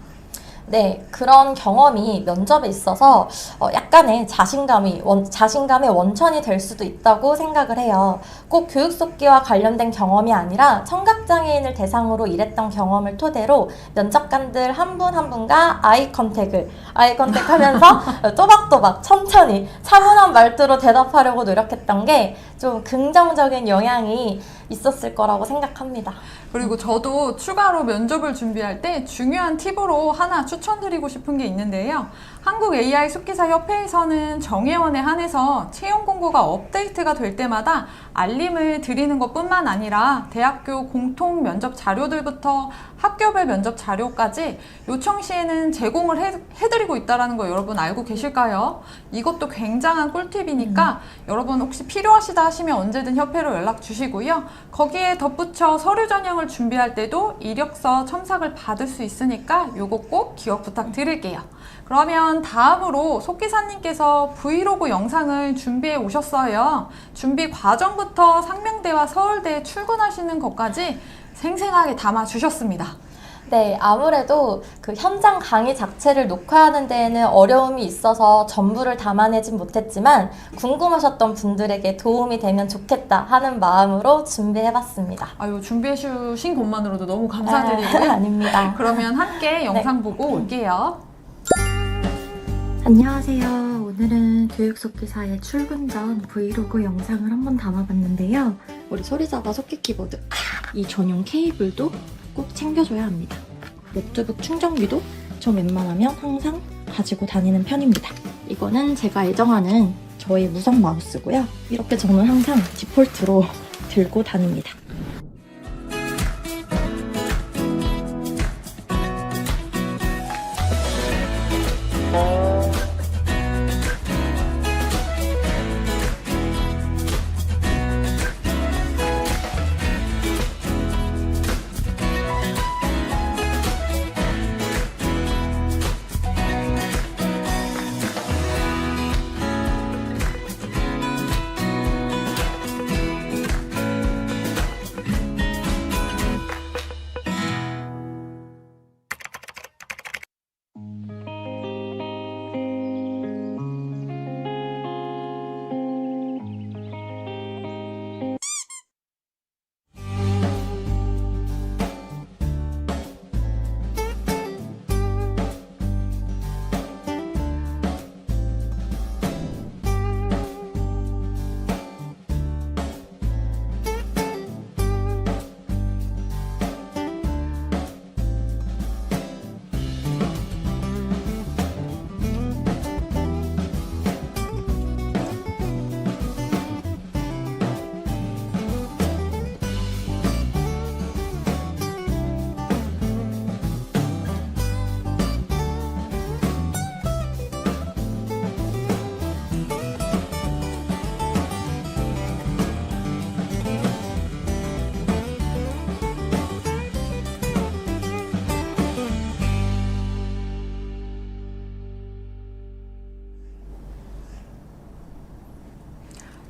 네, 그런 경험이 면접에 있어서 약간의 자신감의 원천이 될 수도 있다고 생각을 해요. 꼭 교육 속기와 관련된 경험이 아니라 청각장애인을 대상으로 일했던 경험을 토대로 면접관들 한 분 한 분과 아이 컨택하면서 또박또박 천천히 차분한 말투로 대답하려고 노력했던 게 좀 긍정적인 영향이 있었을 거라고 생각합니다. 그리고 저도 추가로 면접을 준비할 때 중요한 팁으로 하나 추천드리고 싶은 게 있는데요. 한국 AI 속기사 협회에서는 정회원에 한해서 채용 공고가 업데이트가 될 때마다 알림을 드리는 것뿐만 아니라 대학교 공통 면접 자료들부터 학교별 면접 자료까지 요청 시에는 제공을 해드리고 있다는 거 여러분 알고 계실까요? 이것도 굉장한 꿀팁이니까 여러분 혹시 필요하시다 하시면 언제든 협회로 연락 주시고요. 거기에 덧붙여 서류 전형을 준비할 때도 이력서 첨삭을 받을 수 있으니까 요거 꼭 기억 부탁드릴게요. 그러면 다음으로 속기사님께서 브이로그 영상을 준비해 오셨어요. 준비 과정부터 상명대와 서울대에 출근하시는 것까지 생생하게 담아 주셨습니다. 네, 아무래도 그 현장 강의 자체를 녹화하는 데에는 어려움이 있어서 전부를 담아내진 못했지만 궁금하셨던 분들에게 도움이 되면 좋겠다 하는 마음으로 준비해봤습니다. 아유, 준비해 주신 것만으로도 너무 감사드리고요. 아닙니다. 그러면 함께 영상 보고 올게요. 안녕하세요. 오늘은 교육속기사의 출근 전 브이로그 영상을 한번 담아봤는데요. 우리 소리잡아 속기 키보드 이 전용 케이블도 꼭 챙겨줘야 합니다. 노트북 충전기도 저 웬만하면 항상 가지고 다니는 편입니다. 이거는 제가 애정하는 저의 무선 마우스고요. 이렇게 저는 항상 디폴트로 들고 다닙니다.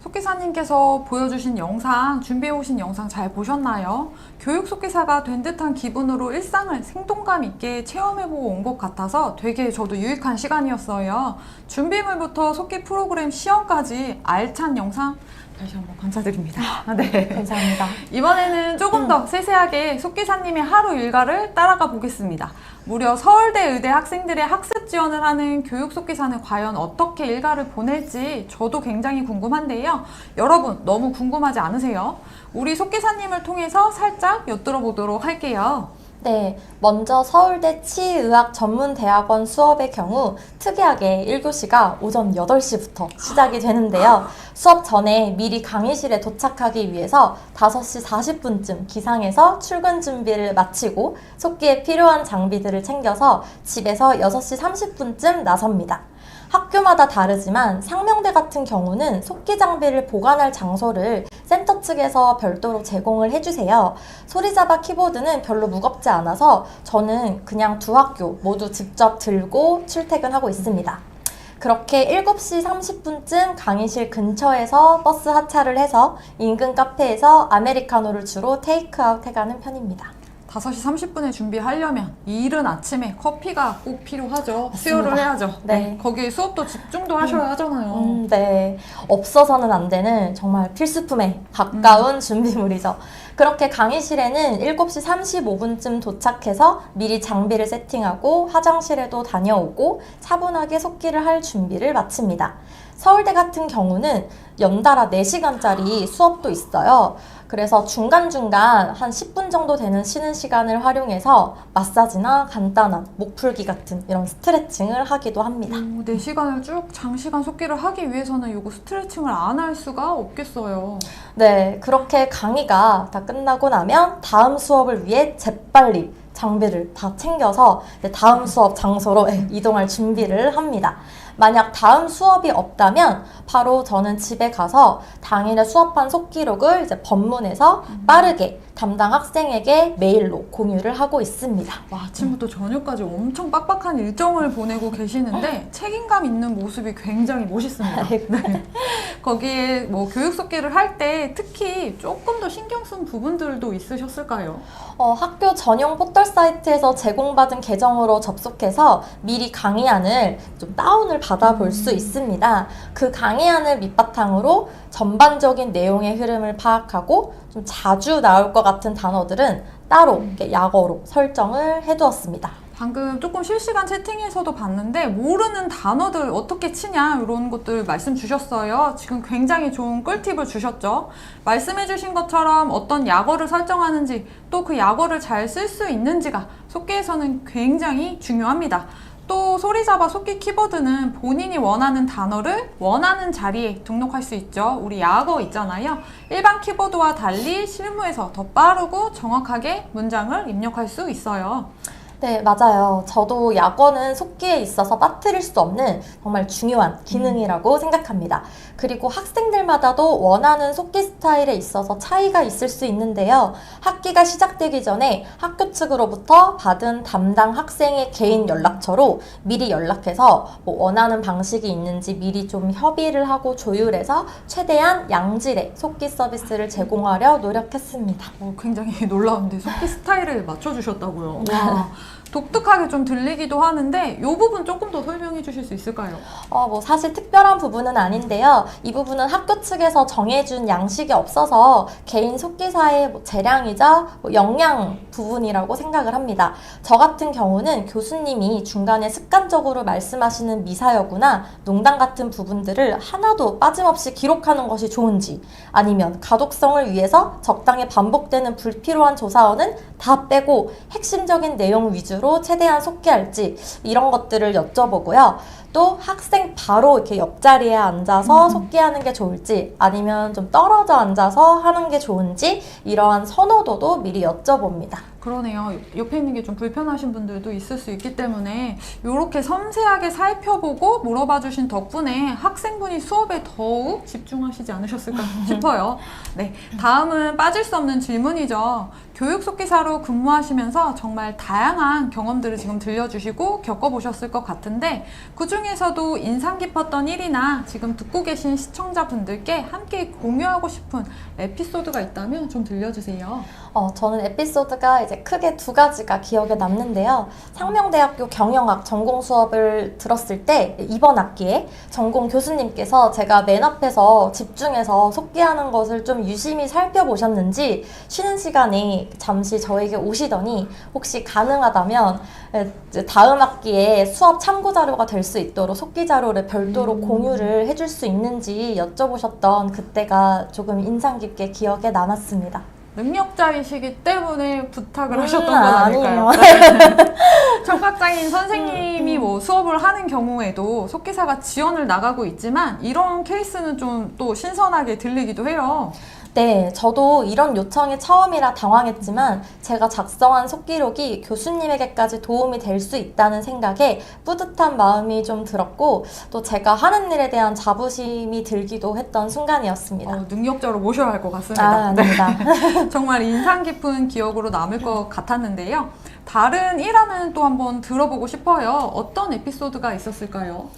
속기사님께서 보여주신 영상, 준비해 오신 영상 잘 보셨나요? 교육 속기사가 된 듯한 기분으로 일상을 생동감 있게 체험해보고 온 것 같아서 되게 저도 유익한 시간이었어요. 준비물부터 속기 프로그램 시험까지 알찬 영상 다시 한번 감사드립니다. 네. 감사합니다. 이번에는 조금 더 세세하게 속기사님의 하루 일과를 따라가 보겠습니다. 무려 서울대 의대 학생들의 학습 지원을 하는 교육 속기사는 과연 어떻게 일과를 보낼지 저도 굉장히 궁금한데요. 여러분 너무 궁금하지 않으세요? 우리 속기사님을 통해서 살짝 엿들어 보도록 할게요. 네, 먼저 서울대 치의학전문대학원 수업의 경우 특이하게 1교시가 오전 8시부터 시작이 되는데요. 수업 전에 미리 강의실에 도착하기 위해서 5시 40분쯤 기상해서 출근 준비를 마치고 속기에 필요한 장비들을 챙겨서 집에서 6시 30분쯤 나섭니다. 학교마다 다르지만 상명대 같은 경우는 속기 장비를 보관할 장소를 센터 측에서 별도로 제공을 해주세요. 소리잡아 키보드는 별로 무겁지 않아서 저는 그냥 두 학교 모두 직접 들고 출퇴근하고 있습니다. 그렇게 7시 30분쯤 강의실 근처에서 버스 하차를 해서 인근 카페에서 아메리카노를 주로 테이크아웃 해가는 편입니다. 5시 30분에 준비하려면 이 이른 아침에 커피가 꼭 필요하죠. 수요를 해야죠. 네. 거기에 수업도 집중도 하셔야 하잖아요. 네. 없어서는 안 되는 정말 필수품에 가까운 준비물이죠. 그렇게 강의실에는 7시 35분쯤 도착해서 미리 장비를 세팅하고 화장실에도 다녀오고 차분하게 속기를 할 준비를 마칩니다. 서울대 같은 경우는 연달아 4시간짜리 수업도 있어요. 그래서 중간중간 한 10분 정도 되는 쉬는 시간을 활용해서 마사지나 간단한 목 풀기 같은 이런 스트레칭을 하기도 합니다. 4시간을 쭉 장시간 속기를 하기 위해서는 요거 스트레칭을 안 할 수가 없겠어요. 네, 그렇게 강의가 다 끝나고 나면 다음 수업을 위해 재빨리 장비를 다 챙겨서 다음 수업 장소로 이동할 준비를 합니다. 만약 다음 수업이 없다면 바로 저는 집에 가서 당일에 수업한 속기록을 이제 법문해서 빠르게 담당 학생에게 메일로 공유를 하고 있습니다. 와, 아침부터 저녁까지 엄청 빡빡한 일정을 보내고 계시는데 책임감 있는 모습이 굉장히 멋있습니다. 네. 거기에 뭐 교육 속기를 할 때 특히 조금 더 신경 쓴 부분들도 있으셨을까요? 학교 전용 포털 사이트에서 제공받은 계정으로 접속해서 미리 강의안을 좀 다운을 받아볼 수 있습니다. 그 강의안을 밑바탕으로 전반적인 내용의 흐름을 파악하고 좀 자주 나올 것 같은 단어들은 따로 이렇게 약어로 설정을 해두었습니다. 방금 조금 실시간 채팅에서도 봤는데 모르는 단어들 어떻게 치냐 이런 것들 말씀 주셨어요. 지금 굉장히 좋은 꿀팁을 주셨죠. 말씀해 주신 것처럼 어떤 약어를 설정하는지 또 그 약어를 잘 쓸 수 있는지가 속기에서는 굉장히 중요합니다. 또 소리잡아 속기 키보드는 본인이 원하는 단어를 원하는 자리에 등록할 수 있죠. 우리 약어 있잖아요. 일반 키보드와 달리 실무에서 더 빠르고 정확하게 문장을 입력할 수 있어요. 네, 맞아요. 저도 약어는 속기에 있어서 빠뜨릴 수 없는 정말 중요한 기능이라고 생각합니다. 그리고 학생들마다도 원하는 속기 스타일에 있어서 차이가 있을 수 있는데요. 학기가 시작되기 전에 학교 측으로부터 받은 담당 학생의 개인 연락처로 미리 연락해서 뭐 원하는 방식이 있는지 미리 좀 협의를 하고 조율해서 최대한 양질의 속기 서비스를 제공하려 노력했습니다. 굉장히 놀라운데 속기 스타일을 맞춰주셨다고요. 와. 독특하게 좀 들리기도 하는데 이 부분 조금 더 설명해 주실 수 있을까요? 뭐 사실 특별한 부분은 아닌데요. 이 부분은 학교 측에서 정해준 양식이 없어서 개인 속기사의 재량이자 역량 부분이라고 생각을 합니다. 저 같은 경우는 교수님이 중간에 습관적으로 말씀하시는 미사여구나 농담 같은 부분들을 하나도 빠짐없이 기록하는 것이 좋은지 아니면 가독성을 위해서 적당히 반복되는 불필요한 조사어는 다 빼고 핵심적인 내용 위주로 최대한 속기할지 이런 것들을 여쭤보고요. 또 학생 바로 이렇게 옆자리에 앉아서 속기하는 게 좋을지 아니면 좀 떨어져 앉아서 하는 게 좋은지 이러한 선호도도 미리 여쭤봅니다. 그러네요. 옆에 있는 게 좀 불편하신 분들도 있을 수 있기 때문에 이렇게 섬세하게 살펴보고 물어봐 주신 덕분에 학생분이 수업에 더욱 집중하시지 않으셨을까 싶어요. 네, 다음은 빠질 수 없는 질문이죠. 교육 속기사로 근무하시면서 정말 다양한 경험들을 지금 들려주시고 겪어보셨을 것 같은데 그 중에서도 인상 깊었던 일이나 지금 듣고 계신 시청자분들께 함께 공유하고 싶은 에피소드가 있다면 좀 들려주세요. 저는 에피소드가 이제 크게 2가지가 기억에 남는데요. 상명대학교 경영학 전공 수업을 들었을 때 이번 학기에 전공 교수님께서 제가 맨 앞에서 집중해서 속기하는 것을 좀 유심히 살펴보셨는지 쉬는 시간에 잠시 저에게 오시더니 혹시 가능하다면 다음 학기에 수업 참고 자료가 될 수 있도록 속기 자료를 별도로 공유를 해줄 수 있는지 여쭤보셨던 그때가 조금 인상 깊게 기억에 남았습니다. 능력자이시기 때문에 부탁을 하셨던 건 아닐까요? 청각장애인 선생님이 뭐 수업을 하는 경우에도 속기사가 지원을 나가고 있지만 이런 케이스는 좀 또 신선하게 들리기도 해요. 네, 저도 이런 요청이 처음이라 당황했지만 제가 작성한 속기록이 교수님에게까지 도움이 될 수 있다는 생각에 뿌듯한 마음이 좀 들었고 또 제가 하는 일에 대한 자부심이 들기도 했던 순간이었습니다. 능력자로 모셔야 할 것 같습니다. 아닙니다. 네. 정말 인상 깊은 기억으로 남을 것 같았는데요. 다른 일화는 또 한번 들어보고 싶어요. 어떤 에피소드가 있었을까요?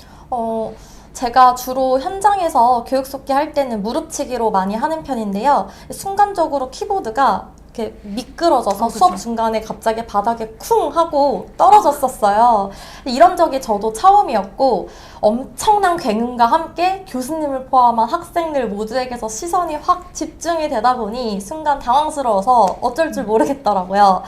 제가 주로 현장에서 교육 속기 할 때는 무릎치기로 많이 하는 편인데요. 순간적으로 키보드가 이렇게 미끄러져서 그쵸. 수업 중간에 갑자기 바닥에 쿵 하고 떨어졌었어요. 이런 적이 저도 처음이었고 엄청난 굉음과 함께 교수님을 포함한 학생들 모두에게서 시선이 확 집중이 되다 보니 순간 당황스러워서 어쩔 줄 모르겠더라고요.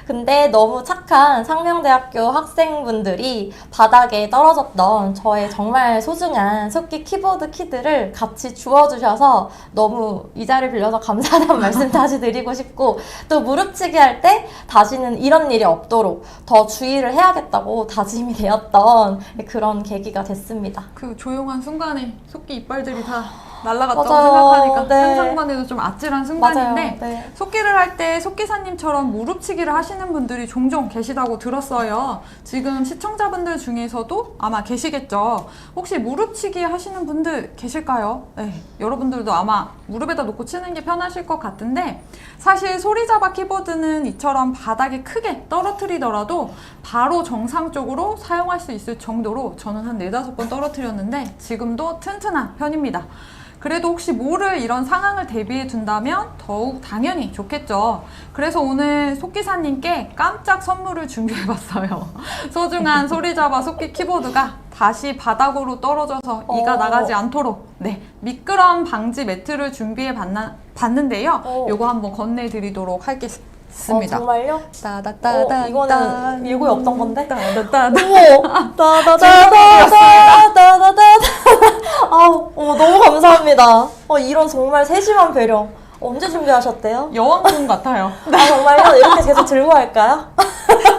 근데 너무 착한 상명대학교 학생분들이 바닥에 떨어졌던 저의 정말 소중한 속기 키보드 키들을 같이 주워주셔서 너무 이 자리를 빌려서 감사하다는 말씀 다시 드리고 싶고, 또 무릎치기 할 때 다시는 이런 일이 없도록 더 주의를 해야겠다고 다짐이 되었던 그런 계기가 됐습니다. 그 조용한 순간에 속기 이빨들이 다 날아갔다고 맞아요. 생각하니까 네. 상상만 해도 좀 아찔한 순간인데 맞아요. 네. 속기를 할 때 속기사님처럼 무릎치기를 하시는 분들이 종종 계시다고 들었어요. 지금 시청자분들 중에서도 아마 계시겠죠. 혹시 무릎치기 하시는 분들 계실까요? 네, 여러분들도 아마 무릎에다 놓고 치는 게 편하실 것 같은데, 사실 소리자바 키보드는 이처럼 바닥에 크게 떨어뜨리더라도 바로 정상적으로 사용할 수 있을 정도로 저는 한 4-5번 떨어뜨렸는데 지금도 튼튼한 편입니다. 그래도 혹시 모를 이런 상황을 대비해 둔다면 더욱 당연히 좋겠죠. 그래서 오늘 속기사님께 깜짝 선물을 준비해봤어요. 소중한 소리자바 속기 키보드가 다시 바닥으로 떨어져서 이가 나가지 않도록 미끄럼 방지 매트를 준비해 봤는데요. 요거 한번 건네드리도록 하겠습니다. 정말요? 따다따다. 이거는 예고에 없던 건데? 따다따다. 어머! 따다다다다다다다다. 아우, 너무 감사합니다. 이런 정말 세심한 배려. 언제 준비하셨대요? 여왕군 같아요. 아, 정말요? 이렇게 계속 들고 할까요?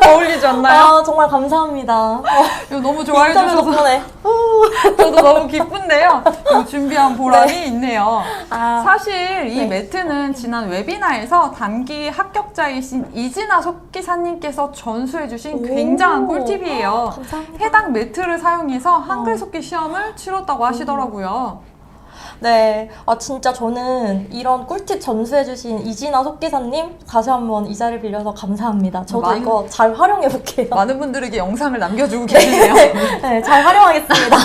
어울리지 않나요? 아, 정말 감사합니다. 이거 너무 좋아해 인터뷰 주셔서 덕분에. 저도 너무 기쁜데요. 이거 준비한 보람이 있네요. 아, 사실 이 네. 매트는 지난 웨비나에서 단기 합격자이신 이진아 속기사님께서 전수해주신 오. 굉장한 꿀팁이에요. 감사합니다. 해당 매트를 사용해서 한글 속기 시험을 치렀다고 하시더라고요. 네. 진짜 저는 이런 꿀팁 전수해주신 이진아 속기사님 다시 한번 이 자리를 빌려서 감사합니다. 저도 많은- 이거 잘 활용해볼게요. 많은 분들에게 영상을 남겨주고 계시네요. 네, 잘 활용하겠습니다.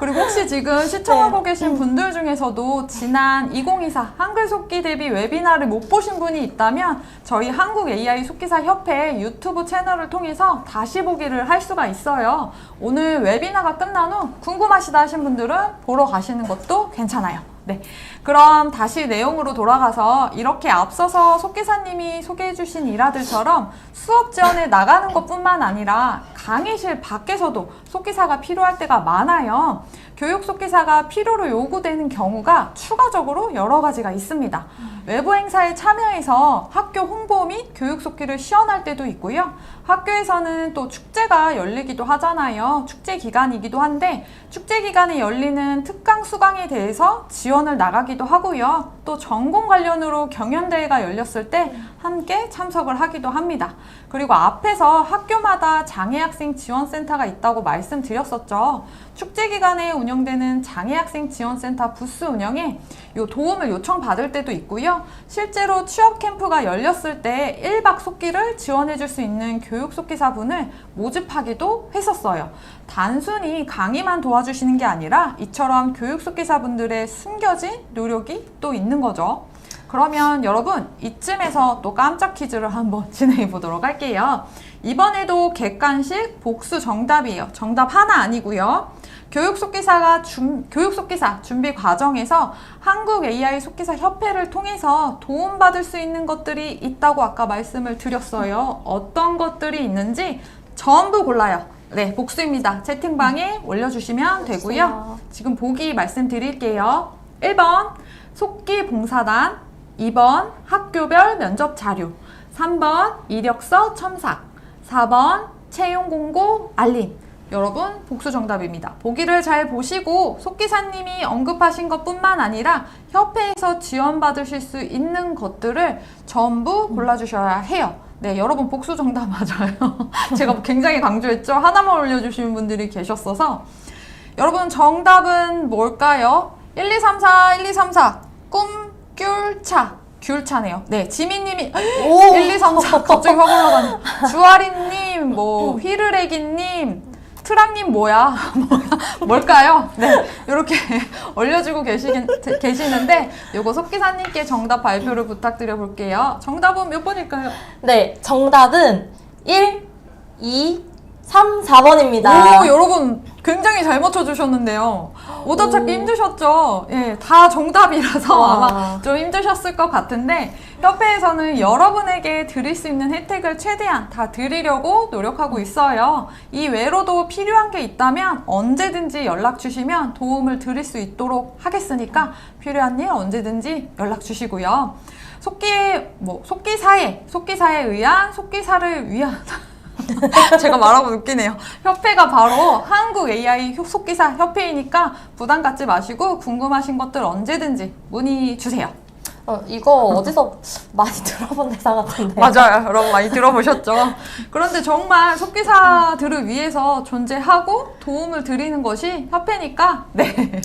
그리고 혹시 지금 시청하고 계신 분들 중에서도 지난 2024 한글 속기 대비 웨비나를 못 보신 분이 있다면 저희 한국 AI 속기사 협회 유튜브 채널을 통해서 다시 보기를 할 수가 있어요. 오늘 웨비나가 끝난 후 궁금하시다 하신 분들은 보러 가시는 것도 괜찮아요. 네, 그럼 다시 내용으로 돌아가서 이렇게 앞서서 속기사님이 소개해주신 일화들처럼 수업 지원에 나가는 것뿐만 아니라 강의실 밖에서도 속기사가 필요할 때가 많아요. 교육 속기사가 필요로 요구되는 경우가 추가적으로 여러 가지가 있습니다. 외부 행사에 참여해서 학교 홍보 및 교육 속기를 시연할 때도 있고요. 학교에서는 또 축제가 열리기도 하잖아요. 축제 기간이기도 한데 축제 기간에 열리는 특강 수강에 대해서 지원을 나가기도 하고요. 또 전공 관련으로 경연대회가 열렸을 때 함께 참석을 하기도 합니다. 그리고 앞에서 학교마다 장애학생 지원센터가 있다고 말씀드렸었죠. 축제 기간에 운영되는 장애학생 지원센터 부스 운영에 도움을 요청받을 때도 있고요. 실제로 취업 캠프가 열렸을 때 1박 속기를 지원해줄 수 있는 교육 속기사분을 모집하기도 했었어요. 단순히 강의만 도와주시는 게 아니라 이처럼 교육 속기사분들의 숨겨진 노력이 또 있는 거죠. 그러면 여러분 이쯤에서 또 깜짝 퀴즈를 한번 진행해 보도록 할게요. 이번에도 객관식 복수 정답이에요. 정답 하나 아니고요. 교육 속기사 준비 과정에서 한국 AI 속기사 협회를 통해서 도움받을 수 있는 것들이 있다고 아까 말씀을 드렸어요. 어떤 것들이 있는지 전부 골라요. 네, 복수입니다. 채팅방에 올려주시면 되고요. 지금 보기 말씀드릴게요. 1번 속기 봉사단, 2번 학교별 면접 자료, 3번 이력서 첨삭, 4번 채용 공고 알림. 여러분 복수 정답입니다. 보기를 잘 보시고 속기사님이 언급하신 것뿐만 아니라 협회에서 지원받으실 수 있는 것들을 전부 골라주셔야 해요. 네, 여러분 복수 정답 맞아요. 제가 굉장히 강조했죠. 하나만 올려주시는 분들이 계셨어서. 여러분 정답은 뭘까요? 1234 1234 꿈귤차 귤차네요. 네, 지민님이 1234 갑자기 확 올라가네. 주아리님, 휘르레기님, 트랑님 뭐야? 뭘까요? 네, 이렇게 올려주고 계시는데 요거 속기사님께 정답 발표를 부탁드려 볼게요. 정답은 몇 번일까요? 네, 정답은 1, 2, 3, 4번입니다. 오, 여러분 굉장히 잘 맞춰주셨는데요. 오답 찾기 힘드셨죠? 예, 다 정답이라서 와. 아마 좀 힘드셨을 것 같은데 협회에서는 여러분에게 드릴 수 있는 혜택을 최대한 다 드리려고 노력하고 있어요. 이 외로도 필요한 게 있다면 언제든지 연락 주시면 도움을 드릴 수 있도록 하겠으니까 필요한 일 언제든지 연락 주시고요. 속기사에 의한 속기사를 위한 제가 말하고 웃기네요. 협회가 바로 한국 AI 속기사 협회이니까 부담 갖지 마시고 궁금하신 것들 언제든지 문의 주세요. 이거 어디서 많이 들어본 대사 같은데. 맞아요. 여러분 많이 들어보셨죠? 그런데 정말 속기사들을 위해서 존재하고 도움을 드리는 것이 협회니까 네.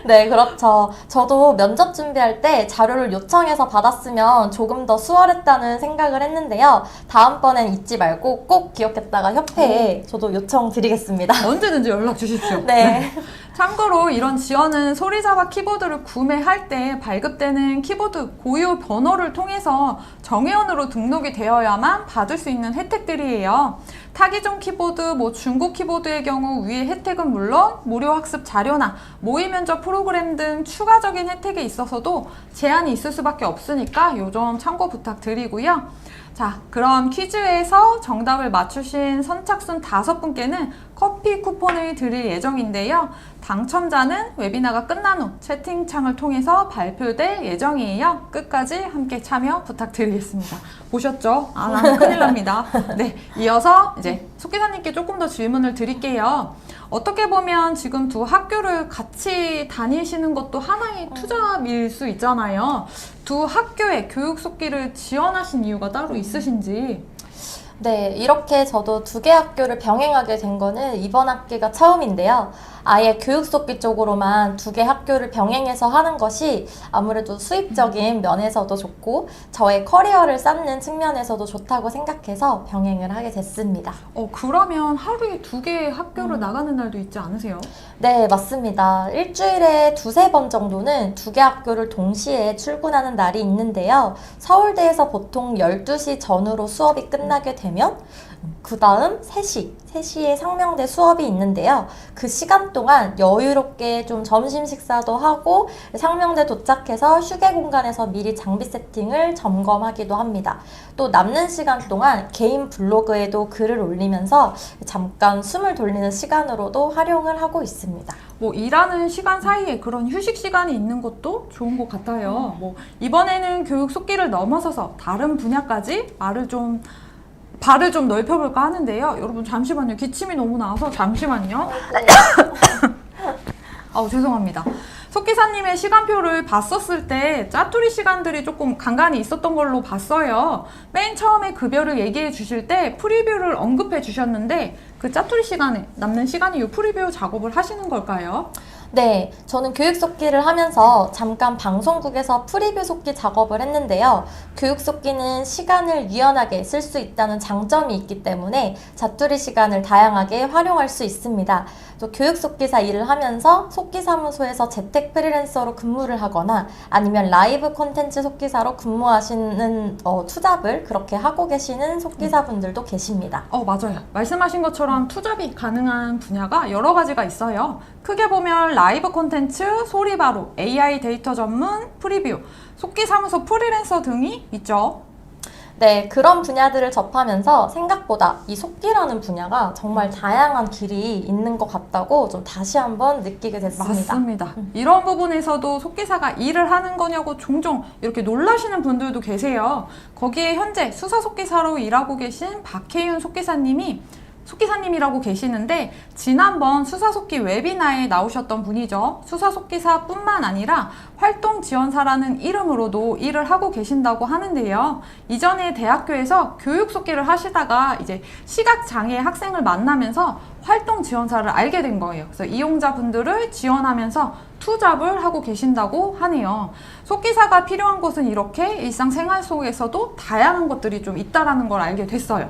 네, 그렇죠. 저도 면접 준비할 때 자료를 요청해서 받았으면 조금 더 수월했다는 생각을 했는데요. 다음번엔 잊지 말고 꼭 기억했다가 협회에 저도 요청 드리겠습니다. 언제든지 연락 주십시오. 네. 참고로 이런 지원은 소리자바 키보드를 구매할 때 발급되는 키보드 고유 번호를 통해서 정회원으로 등록이 되어야만 받을 수 있는 혜택들이에요. 타기종 키보드, 중고 키보드의 경우 위의 혜택은 물론 무료 학습 자료나 모의 면접 프로그램 등 추가적인 혜택에 있어서도 제한이 있을 수밖에 없으니까 요 점 참고 부탁드리고요. 자, 그럼 퀴즈에서 정답을 맞추신 선착순 5분께는 커피 쿠폰을 드릴 예정인데요. 당첨자는 웨비나가 끝난 후 채팅창을 통해서 발표될 예정이에요. 끝까지 함께 참여 부탁드리겠습니다. 보셨죠? 안 하면 큰일 납니다. 네, 이어서 이제 속기사님께 조금 더 질문을 드릴게요. 어떻게 보면 지금 두 학교를 같이 다니시는 것도 하나의 투잡일 수 있잖아요. 두 학교의 교육 속기를 지원하신 이유가 따로 있으신지? 네, 이렇게 저도 2개 학교를 병행하게 된 거는 이번 학기가 처음인데요. 아예 교육 속기 쪽으로만 2개 학교를 병행해서 하는 것이 아무래도 수입적인 면에서도 좋고 저의 커리어를 쌓는 측면에서도 좋다고 생각해서 병행을 하게 됐습니다. 그러면 하루에 2개의 학교를 나가는 날도 있지 않으세요? 네, 맞습니다. 일주일에 2-3번 정도는 2개 학교를 동시에 출근하는 날이 있는데요. 서울대에서 보통 12시 전후로 수업이 끝나게 되면 그 다음 3시에 상명대 수업이 있는데요. 그 시간 동안 여유롭게 좀 점심 식사도 하고 상명대 도착해서 휴게 공간에서 미리 장비 세팅을 점검하기도 합니다. 또 남는 시간 동안 개인 블로그에도 글을 올리면서 잠깐 숨을 돌리는 시간으로도 활용을 하고 있습니다. 일하는 시간 사이에 그런 휴식 시간이 있는 것도 좋은 것 같아요. 이번에는 교육 속기를 넘어서서 다른 분야까지 발을 좀 넓혀볼까 하는데요. 여러분 잠시만요. 기침이 너무 나와서 잠시만요. 죄송합니다. 속기사님의 시간표를 봤었을 때 짜투리 시간들이 조금 간간히 있었던 걸로 봤어요. 맨 처음에 급여를 얘기해 주실 때 프리뷰를 언급해 주셨는데 그 짜투리 시간에 남는 시간이 이 프리뷰 작업을 하시는 걸까요? 네, 저는 교육 속기를 하면서 잠깐 방송국에서 프리뷰 속기 작업을 했는데요. 교육 속기는 시간을 유연하게 쓸 수 있다는 장점이 있기 때문에 자투리 시간을 다양하게 활용할 수 있습니다. 또 교육 속기사 일을 하면서 속기사무소에서 재택 프리랜서로 근무를 하거나 아니면 라이브 콘텐츠 속기사로 근무하시는 투잡을 그렇게 하고 계시는 속기사분들도 계십니다. 맞아요. 말씀하신 것처럼 투잡이 가능한 분야가 여러 가지가 있어요. 크게 보면 라이브 콘텐츠, 소리바로, AI 데이터 전문, 프리뷰, 속기사무소 프리랜서 등이 있죠. 네, 그런 분야들을 접하면서 생각보다 이 속기라는 분야가 정말 다양한 길이 있는 것 같다고 좀 다시 한번 느끼게 됐습니다. 맞습니다. 이런 부분에서도 속기사가 일을 하는 거냐고 종종 이렇게 놀라시는 분들도 계세요. 거기에 현재 수사속기사로 일하고 계신 박혜윤 속기사님이라고 계시는데 지난번 수사속기 웨비나에 나오셨던 분이죠. 수사속기사뿐만 아니라 활동지원사라는 이름으로도 일을 하고 계신다고 하는데요. 이전에 대학교에서 교육속기를 하시다가 이제 시각장애 학생을 만나면서 활동지원사를 알게 된 거예요. 그래서 이용자분들을 지원하면서 투잡을 하고 계신다고 하네요. 속기사가 필요한 곳은 이렇게 일상생활 속에서도 다양한 것들이 좀 있다라는 걸 알게 됐어요.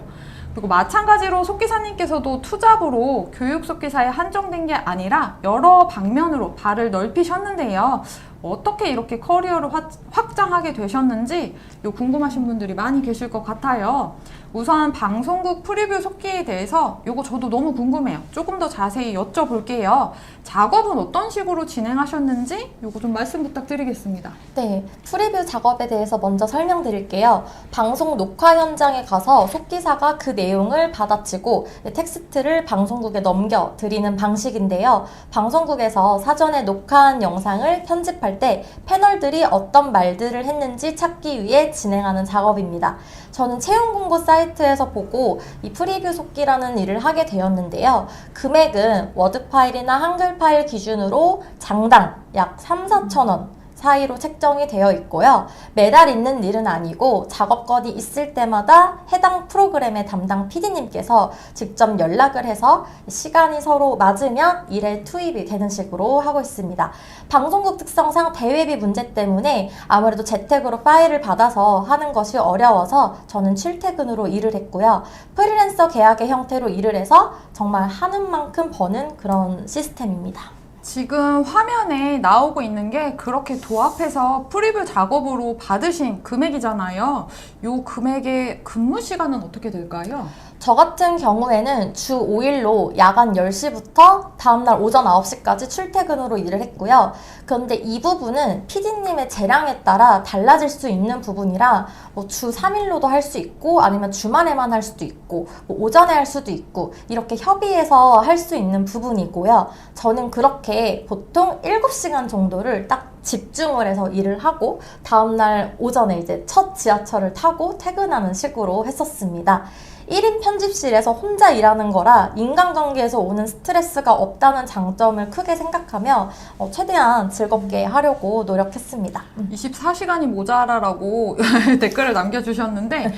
그리고 마찬가지로 속기사님께서도 투잡으로 교육 속기사에 한정된 게 아니라 여러 방면으로 발을 넓히셨는데요. 어떻게 이렇게 커리어를 확장하게 되셨는지 궁금하신 분들이 많이 계실 것 같아요. 우선 방송국 프리뷰 속기에 대해서 요거 저도 너무 궁금해요. 조금 더 자세히 여쭤볼게요. 작업은 어떤 식으로 진행하셨는지 요거 좀 말씀 부탁드리겠습니다. 네, 프리뷰 작업에 대해서 먼저 설명드릴게요. 방송 녹화 현장에 가서 속기사가 그 내용을 받아치고 텍스트를 방송국에 넘겨드리는 방식인데요. 방송국에서 사전에 녹화한 영상을 편집할 때 패널들이 어떤 말들을 했는지 찾기 위해 진행하는 작업입니다. 저는 채용 공고 사이트에서 보고 이 프리뷰 속기라는 일을 하게 되었는데요. 금액은 워드 파일이나 한글 파일 기준으로 장당 약 3,4천 원 사이로 책정이 되어 있고요. 매달 있는 일은 아니고 작업건이 있을 때마다 해당 프로그램의 담당 PD님께서 직접 연락을 해서 시간이 서로 맞으면 일에 투입이 되는 식으로 하고 있습니다. 방송국 특성상 대회비 문제 때문에 아무래도 재택으로 파일을 받아서 하는 것이 어려워서 저는 출퇴근으로 일을 했고요. 프리랜서 계약의 형태로 일을 해서 정말 하는 만큼 버는 그런 시스템입니다. 지금 화면에 나오고 있는 게 그렇게 도합해서 프리뷰 작업으로 받으신 금액이잖아요. 요 금액의 근무 시간은 어떻게 될까요? 저 같은 경우에는 주 5일로 야간 10시부터 다음날 오전 9시까지 출퇴근으로 일을 했고요. 그런데 이 부분은 PD님의 재량에 따라 달라질 수 있는 부분이라 주 3일로도 할 수 있고 아니면 주말에만 할 수도 있고 오전에 할 수도 있고 이렇게 협의해서 할 수 있는 부분이고요. 저는 그렇게 보통 7시간 정도를 딱 집중을 해서 일을 하고 다음날 오전에 이제 첫 지하철을 타고 퇴근하는 식으로 했었습니다. 1인 편집실에서 혼자 일하는 거라 인간관계에서 오는 스트레스가 없다는 장점을 크게 생각하며 최대한 즐겁게 하려고 노력했습니다. 24시간이 모자라라고 댓글을 남겨주셨는데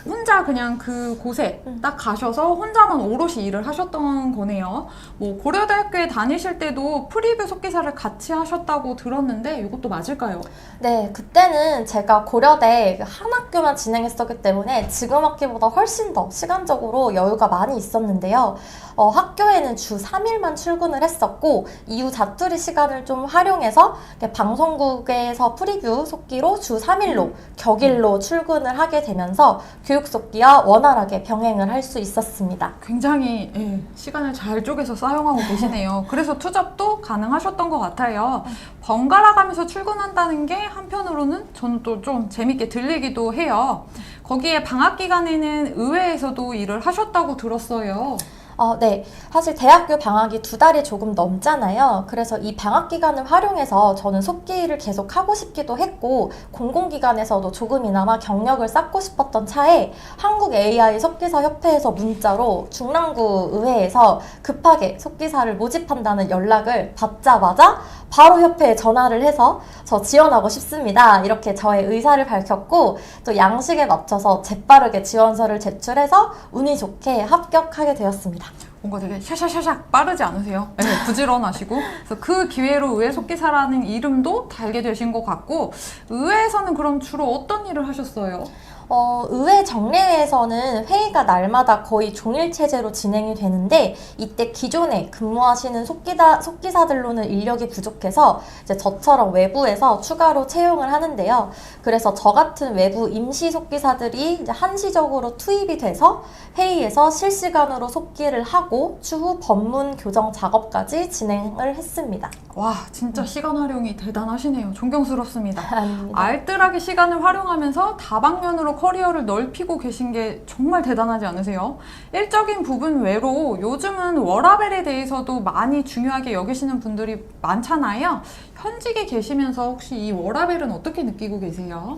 혼자 그냥 그 곳에 딱 가셔서 혼자만 오롯이 일을 하셨던 거네요. 뭐 고려대학교에 다니실 때도 프리뷰 속기사를 같이 하셨다고 들었는데 이것도 맞을까요? 네, 그때는 제가 고려대 한 학교만 진행했었기 때문에 지금 학기보다 훨씬 더 시간적으로 여유가 많이 있었는데요. 학교에는 주 3일만 출근을 했었고 이후 자투리 시간을 좀 활용해서 방송국에서 프리뷰 속기로 주 3일로 격일로 출근을 하게 되면서 교육 속기와 원활하게 병행을 할 수 있었습니다. 굉장히 시간을 잘 쪼개서 사용하고 계시네요. 그래서 투잡도 가능하셨던 것 같아요. 번갈아 가면서 출근한다는 게 한편으로는 저는 또 좀 재밌게 들리기도 해요. 거기에 방학 기간에는 의회에서도 일을 하셨다고 들었어요. 네. 사실 대학교 방학이 2달이 조금 넘잖아요. 그래서 이 방학 기간을 활용해서 저는 속기를 계속 하고 싶기도 했고 공공기관에서도 조금이나마 경력을 쌓고 싶었던 차에 한국 AI 속기사 협회에서 문자로 중랑구 의회에서 급하게 속기사를 모집한다는 연락을 받자마자 바로 협회에 전화를 해서 저 지원하고 싶습니다. 이렇게 저의 의사를 밝혔고 또 양식에 맞춰서 재빠르게 지원서를 제출해서 운이 좋게 합격하게 되었습니다. 뭔가 되게 샤샤샤샥 빠르지 않으세요? 네, 부지런하시고. 그래서 그 기회로 의회 속기사라는 이름도 달게 되신 것 같고, 의회에서는 그럼 주로 어떤 일을 하셨어요? 의회 정례회에서는 회의가 날마다 거의 종일 체제로 진행이 되는데 이때 기존에 근무하시는 속기사들로는 인력이 부족해서 이제 저처럼 외부에서 추가로 채용을 하는데요. 그래서 저 같은 외부 임시 속기사들이 이제 한시적으로 투입이 돼서 회의에서 실시간으로 속기를 하고 추후 법문 교정 작업까지 진행을 했습니다. 와, 진짜 시간 활용이 대단하시네요. 존경스럽습니다. 아닙니다. 알뜰하게 시간을 활용하면서 다방면으로 커리어를 넓히고 계신 게 정말 대단하지 않으세요? 일적인 부분 외로 요즘은 워라밸에 대해서도 많이 중요하게 여기시는 분들이 많잖아요. 현직에 계시면서 혹시 이 워라밸은 어떻게 느끼고 계세요?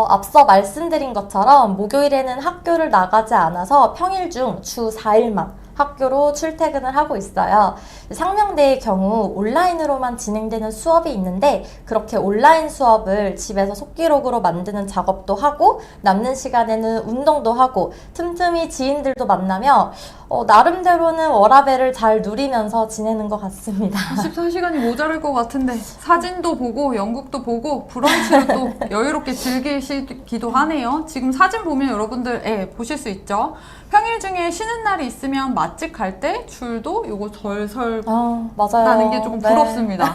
앞서 말씀드린 것처럼 목요일에는 학교를 나가지 않아서 평일 중 주 4일만 학교로 출퇴근을 하고 있어요. 상명대의 경우 온라인으로만 진행되는 수업이 있는데 그렇게 온라인 수업을 집에서 속기록으로 만드는 작업도 하고 남는 시간에는 운동도 하고 틈틈이 지인들도 만나며 나름대로는 워라밸을 잘 누리면서 지내는 것 같습니다. 24시간이 모자랄 것 같은데 사진도 보고 연극도 보고 브런치를 또 여유롭게 즐기시기도 하네요. 지금 사진 보면 여러분들 보실 수 있죠. 평일 중에 쉬는 날이 있으면 맛집 갈 때 줄도 요거 절설 맞아요. 나는 게 조금 네. 부럽습니다.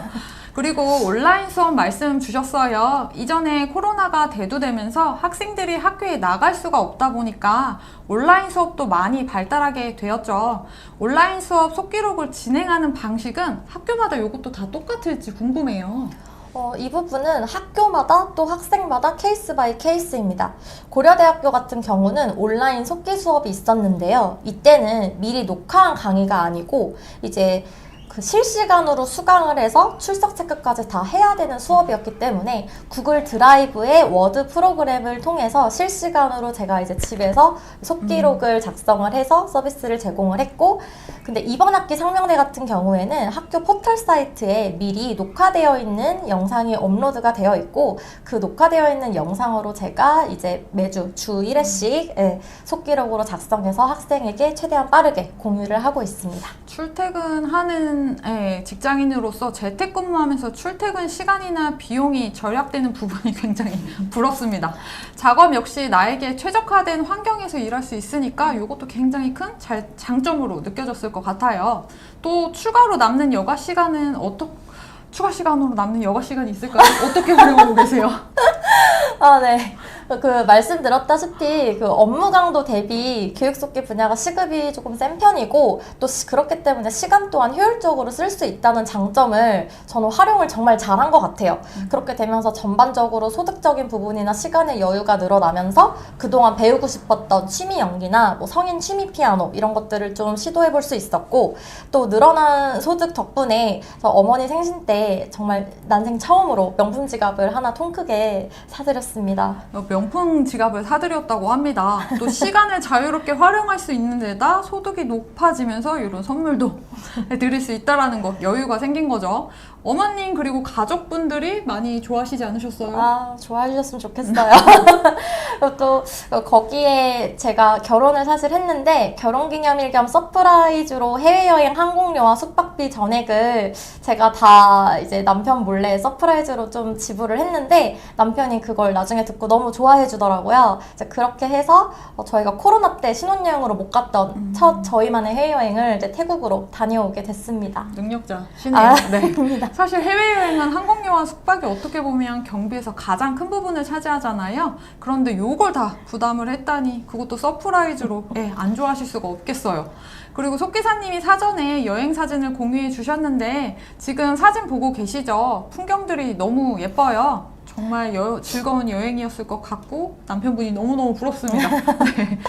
그리고 온라인 수업 말씀 주셨어요. 이전에 코로나가 대두되면서 학생들이 학교에 나갈 수가 없다 보니까 온라인 수업도 많이 발달하게 되었죠. 온라인 수업 속기록을 진행하는 방식은 학교마다 이것도 다 똑같을지 궁금해요. 이 부분은 학교마다 또 학생마다 케이스 바이 케이스입니다. 고려대학교 같은 경우는 온라인 속기 수업이 있었는데요. 이때는 미리 녹화한 강의가 아니고 이제 실시간으로 수강을 해서 출석 체크까지 다 해야 되는 수업이었기 때문에 구글 드라이브의 워드 프로그램을 통해서 실시간으로 제가 이제 집에서 속기록을 작성을 해서 서비스를 제공을 했고, 근데 이번 학기 상명대 같은 경우에는 학교 포털 사이트에 미리 녹화되어 있는 영상이 업로드가 되어 있고, 그 녹화되어 있는 영상으로 제가 이제 매주 주 1회씩 속기록으로 작성해서 학생에게 최대한 빠르게 공유를 하고 있습니다. 출퇴근하는 직장인으로서 재택근무하면서 출퇴근 시간이나 비용이 절약되는 부분이 굉장히 부럽습니다. 작업 역시 나에게 최적화된 환경에서 일할 수 있으니까 이것도 굉장히 큰 장점으로 느껴졌을 것 같아요. 또 추가로 남는 여가 시간은 추가 시간으로 남는 여가 시간이 있을까요? 어떻게 활용하고 계세요? 네. 말씀드렸다시피 업무 강도 대비 교육속기 분야가 시급이 조금 센 편이고, 또 그렇기 때문에 시간 또한 효율적으로 쓸 수 있다는 장점을 저는 활용을 정말 잘한 것 같아요. 그렇게 되면서 전반적으로 소득적인 부분이나 시간의 여유가 늘어나면서 그동안 배우고 싶었던 취미 연기나 성인 취미 피아노 이런 것들을 좀 시도해 볼 수 있었고, 또 늘어난 소득 덕분에 어머니 생신 때 정말 난생 처음으로 명품 지갑을 하나 통 크게 사드렸습니다. 명품 지갑을 사드렸다고 합니다. 또 시간을 자유롭게 활용할 수 있는 데다 소득이 높아지면서 이런 선물도 드릴 수 있다라는 것, 여유가 생긴 거죠. 어머님 그리고 가족분들이 많이 좋아하시지 않으셨어요? 좋아해 주셨으면 좋겠어요. 또 거기에 제가 결혼을 사실 했는데 결혼기념일 겸 서프라이즈로 해외여행 항공료와 숙박비 전액을 제가 다 이제 남편 몰래 서프라이즈로 좀 지불을 했는데, 남편이 그걸 나중에 듣고 너무 좋아해 주더라고요. 이제 그렇게 해서 저희가 코로나 때 신혼여행으로 못 갔던 첫 저희만의 해외여행을 이제 태국으로 다녀오게 됐습니다. 능력자시네요. 네. 아닙니다. 사실 해외여행은 항공료와 숙박이 어떻게 보면 경비에서 가장 큰 부분을 차지하잖아요. 그런데 요걸 다 부담을 했다니 그것도 서프라이즈로 안 좋아하실 수가 없겠어요. 그리고 속기사님이 사전에 여행 사진을 공유해 주셨는데 지금 사진 보고 계시죠? 풍경들이 너무 예뻐요. 정말 즐거운 여행이었을 것 같고 남편분이 너무너무 부럽습니다. 네.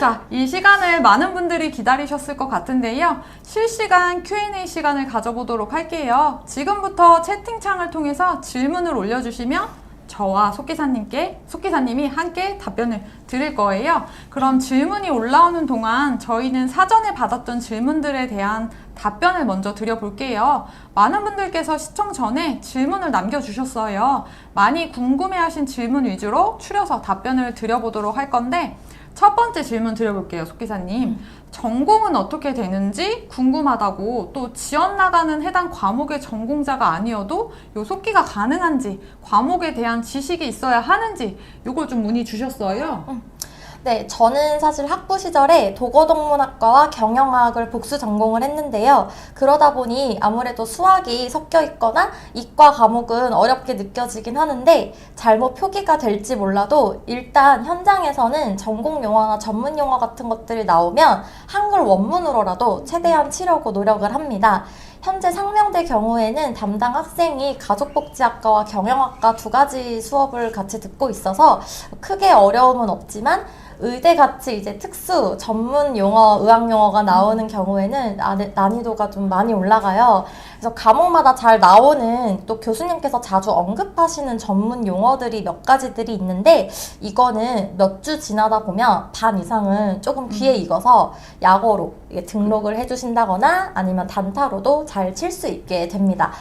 자, 이 시간을 많은 분들이 기다리셨을 것 같은데요. 실시간 Q&A 시간을 가져보도록 할게요. 지금부터 채팅창을 통해서 질문을 올려주시면 저와 속기사님이 함께 답변을 드릴 거예요. 그럼 질문이 올라오는 동안 저희는 사전에 받았던 질문들에 대한 답변을 먼저 드려볼게요. 많은 분들께서 시청 전에 질문을 남겨주셨어요. 많이 궁금해하신 질문 위주로 추려서 답변을 드려보도록 할 건데, 첫 번째 질문 드려볼게요, 속기사님. 전공은 어떻게 되는지 궁금하다고, 또 지원 나가는 해당 과목의 전공자가 아니어도 요 속기가 가능한지, 과목에 대한 지식이 있어야 하는지 요걸 좀 문의 주셨어요. 네, 저는 사실 학부 시절에 도거동문학과와 경영학을 복수 전공을 했는데요. 그러다 보니 아무래도 수학이 섞여 있거나 이과 과목은 어렵게 느껴지긴 하는데, 잘못 표기가 될지 몰라도 일단 현장에서는 전공 용어나 전문 용어 같은 것들이 나오면 한글 원문으로라도 최대한 치려고 노력을 합니다. 현재 상명대 경우에는 담당 학생이 가족복지학과와 경영학과 두 가지 수업을 같이 듣고 있어서 크게 어려움은 없지만, 의대같이 이제 특수 전문 용어, 의학 용어가 나오는 경우에는 난이도가 좀 많이 올라가요. 그래서 과목마다 잘 나오는, 또 교수님께서 자주 언급하시는 전문 용어들이 몇 가지들이 있는데, 이거는 몇 주 지나다 보면 반 이상은 조금 귀에 익어서 약어로 등록을 해주신다거나 아니면 단타로도 잘 칠 수 있게 됩니다.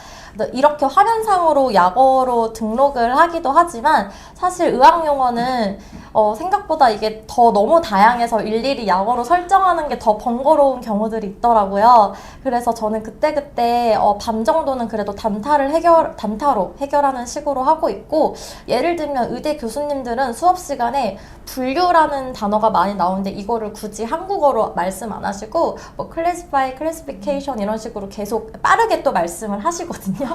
이렇게 화면상으로 약어로 등록을 하기도 하지만 사실 의학 용어는 생각보다 이게 더 너무 다양해서 일일이 약어로 설정하는 게 더 번거로운 경우들이 있더라고요. 그래서 저는 그때그때 반 정도는 그래도 단타로 해결하는 식으로 하고 있고, 예를 들면 의대 교수님들은 수업 시간에 분류라는 단어가 많이 나오는데 이거를 굳이 한국어로 말씀 안 하시고 뭐 classify, classification 이런 식으로 계속 빠르게 또 말씀을 하시거든요.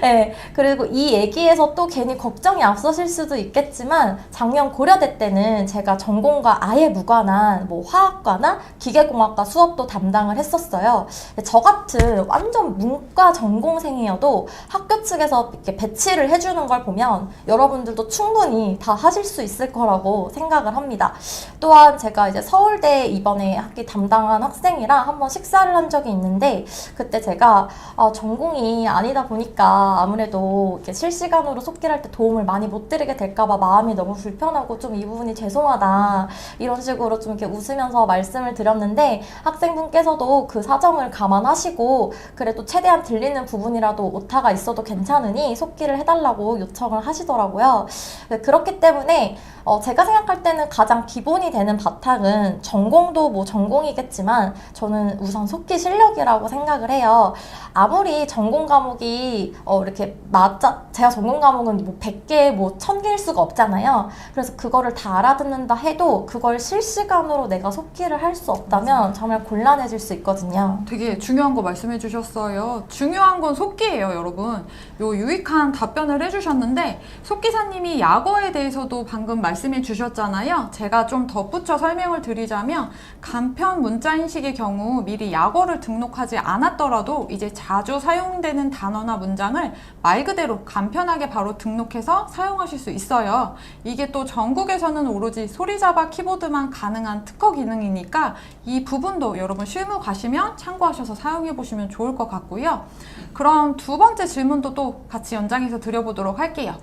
네, 그리고 이 얘기에서 또 괜히 걱정이 앞서실 수도 있겠지만 작년 고려대 때는 제가 전공과 아예 무관한 뭐 화학과나 기계공학과 수업도 담당을 했었어요. 저 같은 완전 문과 전공생이어도 학교 측에서 이렇게 배치를 해주는 걸 보면 여러분들도 충분히 다 하실 수 있을 거라고 생각을 합니다. 또한 제가 이제 서울대 이번에 학기 담당한 학생이랑 한번 식사를 한 적이 있는데, 그때 제가 전공이 아니다 보니까 아무래도 이렇게 실시간으로 속기를 할 때 도움을 많이 못 드리게 될까봐 마음이 너무 불편하고 좀 이 부분이 죄송하다 이런 식으로 좀 이렇게 웃으면서 말씀을 드렸는데, 학생분께서도 그 사정을 감안하시고 그래도 최대한 들리는 부분이라도 오타가 있어도 괜찮으니 속기를 해달라고 요청을 하시더라고요. 그렇기 때문에 제가 생각할 때는 가장 기본이 되는 바탕은 전공도 뭐 전공이겠지만 저는 우선 속기 실력이라고 생각을 해요. 아무리 전공 과목이 이렇게 제가 전공 과목은 뭐 100개, 뭐 1000개일 수가 없잖아요. 그래서 그거를 다 알아듣는다 해도 그걸 실시간으로 내가 속기를 할 수 없다면 정말 곤란해질 수 있거든요. 되게 중요한 거 말씀해 주셨어요. 중요한 건 속기예요, 여러분. 요 유익한 답변을 해주셨는데, 속기사님이 약어에 대해서도 방금 말씀해 주셨잖아요. 제가 좀 덧붙여 설명을 드리자면, 간편 문자 인식의 경우 미리 약어를 등록하지 않았더라도 이제 자주 사용되는 단어나 문장을 말 그대로 간편하게 바로 등록해서 사용하실 수 있어요. 이게 또 전국에서는 오로지 소리잡아 키보드만 가능한 특허 기능이니까 이 부분도 여러분 실무 가시면 참고하셔서 사용해 보시면 좋을 것 같고요. 그럼 두 번째 질문도 또 같이 연장해서 드려보도록 할게요.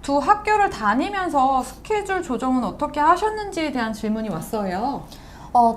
두 학교를 다니면서 스케줄 조정은 어떻게 하셨는지에 대한 질문이 왔어요.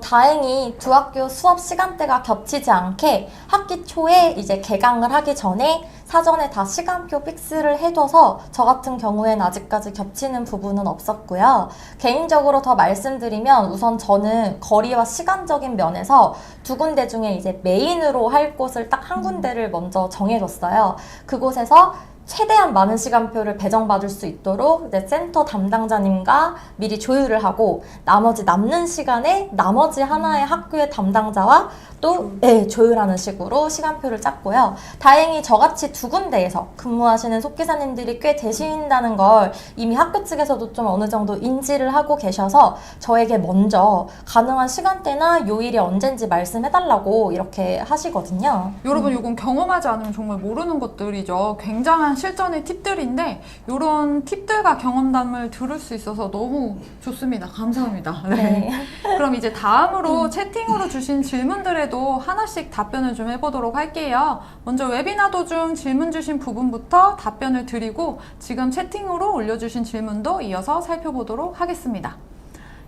다행히 두 학교 수업 시간대가 겹치지 않게 학기 초에 이제 개강을 하기 전에 사전에 다 시간표 픽스를 해둬서 저 같은 경우에는 아직까지 겹치는 부분은 없었고요. 개인적으로 더 말씀드리면 우선 저는 거리와 시간적인 면에서 두 군데 중에 이제 메인으로 할 곳을 딱 한 군데를 먼저 정해뒀어요. 그곳에서 최대한 많은 시간표를 배정받을 수 있도록 이제 센터 담당자님과 미리 조율을 하고, 나머지 남는 시간에 나머지 하나의 학교의 담당자와 또 조율하는 식으로 시간표를 짰고요. 다행히 저같이 두 군데에서 근무하시는 속기사님들이 꽤 되신다는 걸 이미 학교 측에서도 좀 어느 정도 인지를 하고 계셔서 저에게 먼저 가능한 시간대나 요일이 언젠지 말씀해달라고 이렇게 하시거든요. 여러분 이건 경험하지 않으면 정말 모르는 것들이죠. 굉장한 실전의 팁들인데 이런 팁들과 경험담을 들을 수 있어서 너무 좋습니다. 감사합니다. 네. 그럼 이제 다음으로 채팅으로 주신 질문들에도 하나씩 답변을 좀 해보도록 할게요. 먼저 웨비나 도중 질문 주신 부분부터 답변을 드리고 지금 채팅으로 올려주신 질문도 이어서 살펴보도록 하겠습니다.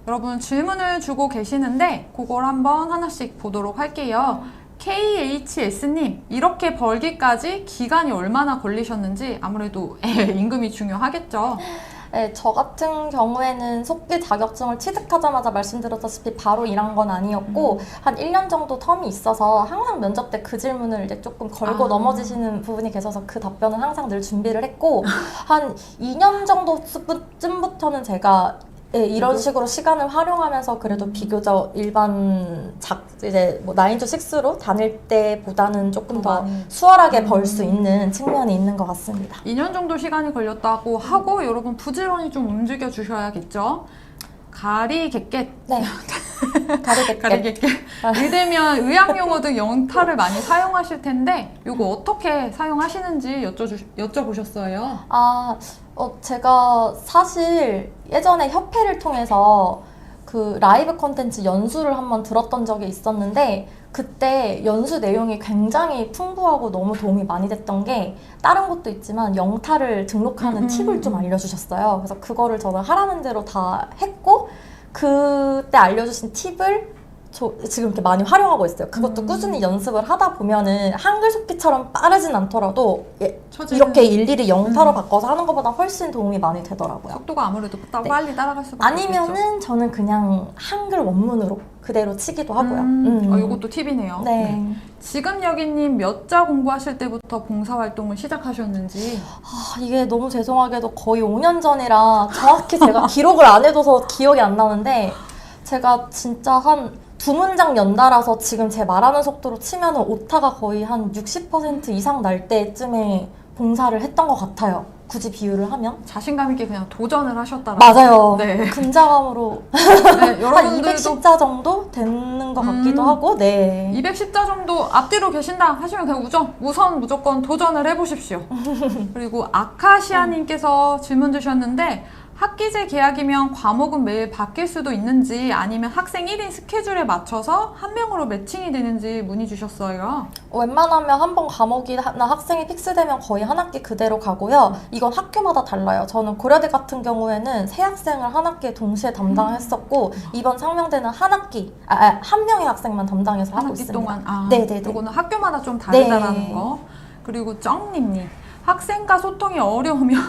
여러분 질문을 주고 계시는데 그걸 한번 하나씩 보도록 할게요. KHS님, 이렇게 벌기까지 기간이 얼마나 걸리셨는지, 아무래도 임금이 중요하겠죠. 네, 저 같은 경우에는 속기 자격증을 취득하자마자 말씀드렸다시피 바로 일한 건 아니었고 한 1년 정도 텀이 있어서 항상 면접 때 그 질문을 이제 조금 걸고 넘어지시는 부분이 계셔서 그 답변은 항상 늘 준비를 했고 한 2년 정도쯤부터는 제가 이런 식으로 시간을 활용하면서 그래도 비교적 일반 이제 뭐 9 to 6로 다닐 때보다는 조금 더 수월하게 벌 수 있는 측면이 있는 것 같습니다. 2년 정도 시간이 걸렸다고 하고 여러분 부지런히 좀 움직여 주셔야겠죠. 가리갯겟. 네. 가리갯겟. 의대면 의학용어 등 영타를 많이 사용하실 텐데 이거 어떻게 사용하시는지 여쭤보셨어요. 제가 사실 예전에 협회를 통해서 그 라이브 콘텐츠 연수를 한번 들었던 적이 있었는데, 그때 연수 내용이 굉장히 풍부하고 너무 도움이 많이 됐던 게, 다른 것도 있지만 영타를 등록하는 팁을 좀 알려주셨어요. 그래서 그거를 저는 하라는 대로 다 했고, 그때 알려주신 팁을 저 지금 이렇게 많이 활용하고 있어요. 그것도 꾸준히 연습을 하다 보면은 한글 속기처럼 빠르진 않더라도 이렇게 일일이 영타로 바꿔서 하는 것보다 훨씬 도움이 많이 되더라고요. 속도가 아무래도 네. 빨리 따라갈 수밖에 없겠죠. 아니면은 저는 그냥 한글 원문으로 그대로 치기도 하고요. 이것도 팁이네요. 네. 지금 여기님 몇 자 공부하실 때부터 봉사활동을 시작하셨는지. 이게 너무 죄송하게도 거의 5년 전이라 정확히 제가 기록을 안 해둬서 기억이 안 나는데 제가 진짜 한 2문장 연달아서 지금 제 말하는 속도로 치면은 오타가 거의 한 60% 이상 날 때쯤에 봉사를 했던 것 같아요. 굳이 비유를 하면. 자신감 있게 그냥 도전을 하셨다라고. 맞아요. 네. 근자감으로 네, 한 여러분들도 210자 정도 되는 것 같기도 하고, 네. 210자 정도 앞뒤로 계신다 하시면 그냥 우선 무조건 도전을 해보십시오. 그리고 아카시아님께서 질문 주셨는데 학기제 계약이면 과목은 매일 바뀔 수도 있는지 아니면 학생 1인 스케줄에 맞춰서 한 명으로 매칭이 되는지 문의 주셨어요. 웬만하면 한 번 과목이나 학생이 픽스되면 거의 한 학기 그대로 가고요. 이건 학교마다 달라요. 저는 고려대 같은 경우에는 세 학생을 한 학기에 동시에 담당했었고 이번 상명대는 한 학기, 한 명의 학생만 담당해서 한 하고 학기 있습니다. 동안. 네네네. 이거는 학교마다 좀 다르다라는 네. 거. 그리고 쩡님님. 학생과 소통이 어려우면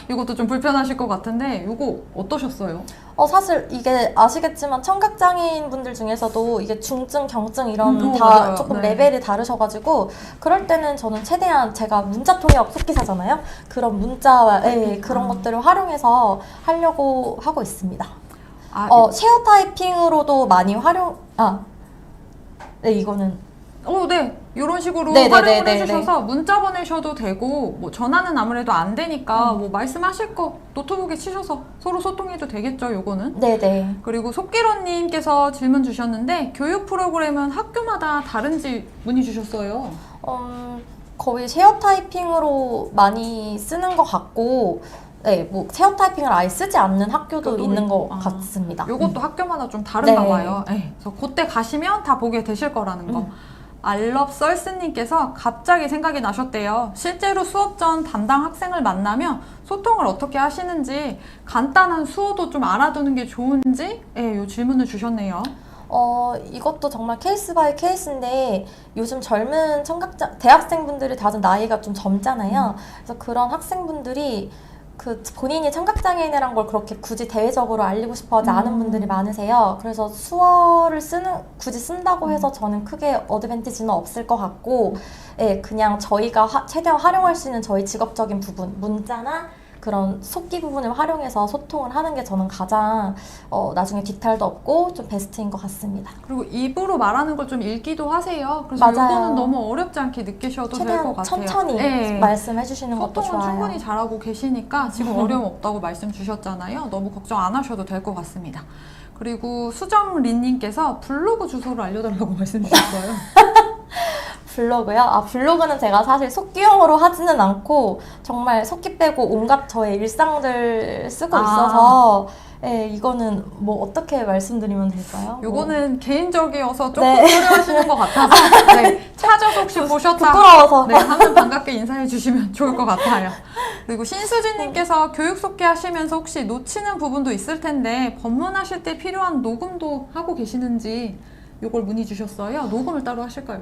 이것도 좀 불편하실 것 같은데 이거 어떠셨어요? 사실 이게 아시겠지만 청각장애인 분들 중에서도 이게 중증, 경증 이런 다 맞아요. 조금 네. 레벨이 다르셔가지고 그럴 때는 저는 최대한 제가 문자통역 속기사잖아요. 그런 문자와 그런 것들을 활용해서 하려고 하고 있습니다. 쉐어 타이핑으로도 많이 네, 이거는 네. 이런 식으로 네네네네네. 활용을 해주셔서 문자 보내셔도 되고 뭐 전화는 아무래도 안 되니까 뭐 말씀하실 거 노트북에 치셔서 서로 소통해도 되겠죠, 요거는. 네네. 그리고 속기로님께서 질문 주셨는데 교육 프로그램은 학교마다 다른지 문의 주셨어요. 거의 쉐어 타이핑으로 많이 쓰는 것 같고 네, 뭐 쉐어 타이핑을 아예 쓰지 않는 학교도 있는 것 같습니다. 요것도 학교마다 좀 다른가 네. 봐요. 그래서 그때 가시면 다 보게 되실 거라는 거. 알럽썰스님께서 갑자기 생각이 나셨대요. 실제로 수업 전 담당 학생을 만나면 소통을 어떻게 하시는지 간단한 수어도 좀 알아두는 게 좋은지 요 질문을 주셨네요. 이것도 정말 케이스 바이 케이스인데 요즘 젊은 대학생분들이 다들 나이가 좀 젊잖아요. 그래서 그런 학생분들이 본인이 청각장애인이란 걸 그렇게 굳이 대외적으로 알리고 싶어 하지 않은 분들이 많으세요. 그래서 수어를 굳이 쓴다고 해서 저는 크게 어드밴티지는 없을 것 같고, 그냥 저희가 최대한 활용할 수 있는 저희 직업적인 부분, 문자나 그런 속기 부분을 활용해서 소통을 하는 게 저는 가장 나중에 뒤탈도 없고 좀 베스트인 것 같습니다. 그리고 입으로 말하는 걸 좀 읽기도 하세요. 그래서 맞아요. 이거는 너무 어렵지 않게 느끼셔도 될 것 최대한 같아요. 천천히 말씀해 주시는 것도 소통은 좋아요. 충분히 잘하고 계시니까 지금 어려움 없다고 말씀 주셨잖아요. 너무 걱정 안 하셔도 될 것 같습니다. 그리고 수정린님께서 블로그 주소를 알려달라고 말씀 주셨어요. 블로그요? 블로그는 제가 사실 속기용으로 하지는 않고 정말 속기 빼고 온갖 저의 일상들 쓰고 있어서 이거는 뭐 어떻게 말씀드리면 될까요? 요거는 개인적이어서 조금 네. 어려워하시는 것 같아서 찾아서 혹시 보셨다 부끄러워서 한번 반갑게 인사해 주시면 좋을 것 같아요. 그리고 신수진님께서 교육 속기 하시면서 혹시 놓치는 부분도 있을 텐데 법문하실 때 필요한 녹음도 하고 계시는지 요걸 문의 주셨어요. 녹음을 따로 하실까요?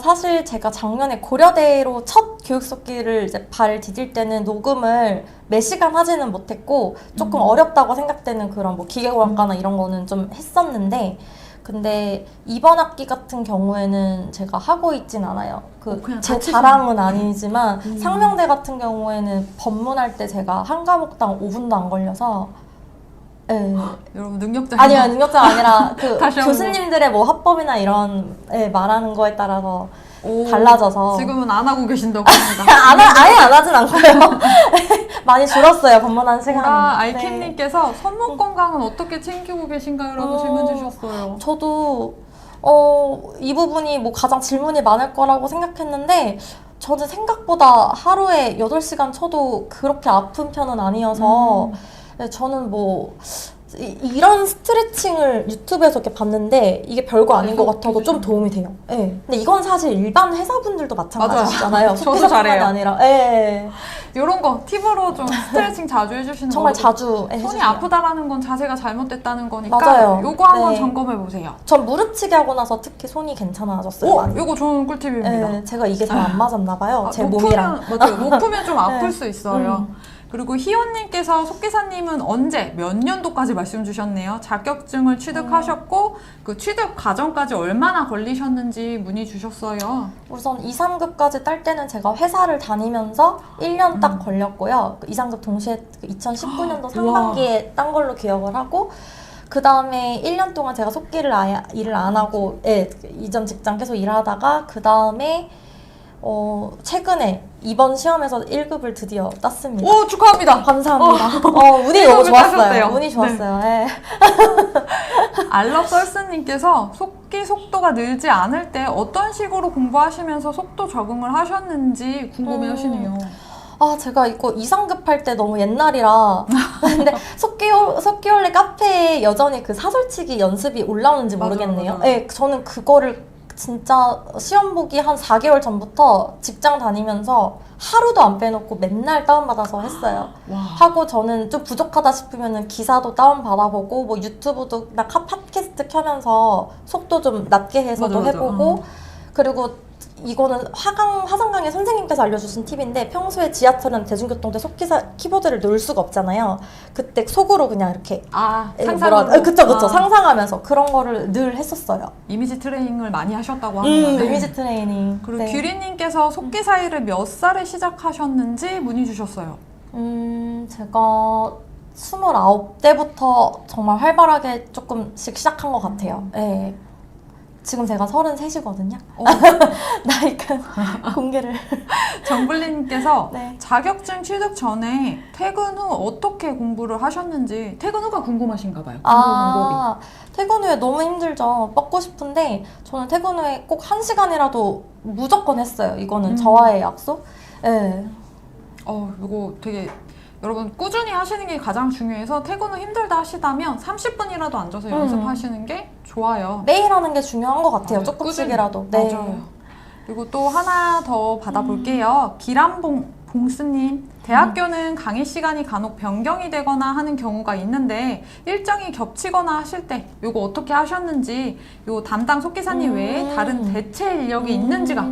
사실 제가 작년에 고려대로 첫 교육 속기를 이제 발을 디딜 때는 녹음을 몇 시간 하지는 못했고 조금 어렵다고 생각되는 그런 뭐 기계공학과나 이런 거는 좀 했었는데 근데 이번 학기 같은 경우에는 제가 하고 있진 않아요. 그냥 제 같이 자랑은 아니지만 상명대 같은 경우에는 법문할 때 제가 한 과목당 5분도 안 걸려서 여러분 능력자 아니요, 능력자가 아니라 다시 한번. 교수님들의 뭐 합법이나 이런 말하는 거에 따라서 달라져서 지금은 안 하고 계신다고 합니다. 아예 안 하진 않고요. 많이 줄었어요, 법문한 시간. 알킴님께서 손목 건강은 어떻게 챙기고 계신가요? 라고 질문 주셨어요. 저도 이 부분이 뭐 가장 질문이 많을 거라고 생각했는데 저는 생각보다 하루에 8시간 쳐도 그렇게 아픈 편은 아니어서 저는 뭐 이런 스트레칭을 유튜브에서 이렇게 봤는데 이게 별거 아닌 것 같아도 좀 해주시면. 도움이 돼요. 네. 근데 이건 사실 일반 회사분들도 마찬가지잖아요. 저도 속기사뿐만이 잘해요. 아니라. 네. 이런 거 팁으로 좀 스트레칭 자주 해주시는 정말 거고. 자주 손이 해주세요. 아프다라는 건 자세가 잘못됐다는 거니까 맞아요. 요거 한번 네. 점검해 보세요. 전 무릎치기 하고 나서 특히 손이 괜찮아졌어요. 오, 많이. 요거 좋은 꿀팁입니다. 네, 제가 이게 잘 안 맞았나 봐요. 아, 제 몸이랑. 맞아요. 높으면 좀 아플 네. 수 있어요. 그리고 희원님께서 속기사님은 언제 몇 년도까지 말씀 주셨네요. 자격증을 취득하셨고 그 취득 과정까지 얼마나 걸리셨는지 문의 주셨어요. 우선 2, 3급까지 딸 때는 제가 회사를 다니면서 1년 딱 걸렸고요. 2, 3급 동시에 2019년도 상반기에 딴 걸로 기억을 하고 그 다음에 1년 동안 제가 속기를 아예 일을 안 하고 이전 직장 계속 일하다가 그 다음에 최근에 이번 시험에서 1급을 드디어 땄습니다. 오, 축하합니다. 감사합니다. 운이 너무 1급을 좋았어요. 따셨대요. 운이 좋았어요. 네. 알럽썰스님께서 속기 속도가 늘지 않을 때 어떤 식으로 공부하시면서 속도 적응을 하셨는지 궁금해 하시네요. 제가 이거 2, 3급 할 때 너무 옛날이라. 근데 속기원래 카페에 여전히 그 사설치기 연습이 올라오는지 맞아요, 모르겠네요. 맞아요. 네, 저는 그거를 진짜 시험 보기 한 4개월 전부터 직장 다니면서 하루도 안 빼놓고 맨날 다운받아서 했어요. 와. 하고 저는 좀 부족하다 싶으면은 기사도 다운받아보고 뭐 유튜브도 나 팟캐스트 켜면서 속도 좀 낮게 해서도 맞아, 맞아. 해보고 그리고 이거는 화상강의 선생님께서 알려주신 팁인데 평소에 지하철은 대중교통 때 속기사 키보드를 놓을 수가 없잖아요. 그때 속으로 그냥 이렇게 상상으로. 그쵸 상상하면서 그런 거를 늘 했었어요. 이미지 트레이닝을 많이 하셨다고 하네요. 이미지 트레이닝. 그리고 네. 규리님께서 속기 사이를 몇 살에 시작하셨는지 문의 주셨어요. 제가 29대부터 정말 활발하게 조금씩 시작한 것 같아요. 네. 지금 제가 33이거든요. 나이가 공개를. 정블리님께서 네. 자격증 취득 전에 퇴근 후 어떻게 공부를 하셨는지 퇴근 후가 궁금하신가 봐요. 공부 방법이. 퇴근 후에 너무 힘들죠. 뻗고 싶은데 저는 퇴근 후에 꼭 1시간이라도 무조건 했어요. 이거는 저와의 약속. 네. 이거 되게 여러분 꾸준히 하시는 게 가장 중요해서 퇴근 후 힘들다 하시다면 30분이라도 앉아서 연습하시는 게 좋아요. 매일 하는 게 중요한 것 같아요. 맞아요. 조금씩이라도. 꾸준히. 맞아요. 그리고 또 하나 더 받아볼게요. 기란봉스님. 대학교는 강의 시간이 간혹 변경이 되거나 하는 경우가 있는데 일정이 겹치거나 하실 때 이거 어떻게 하셨는지 요 담당 속기사님 외에 다른 대체 인력이 있는지가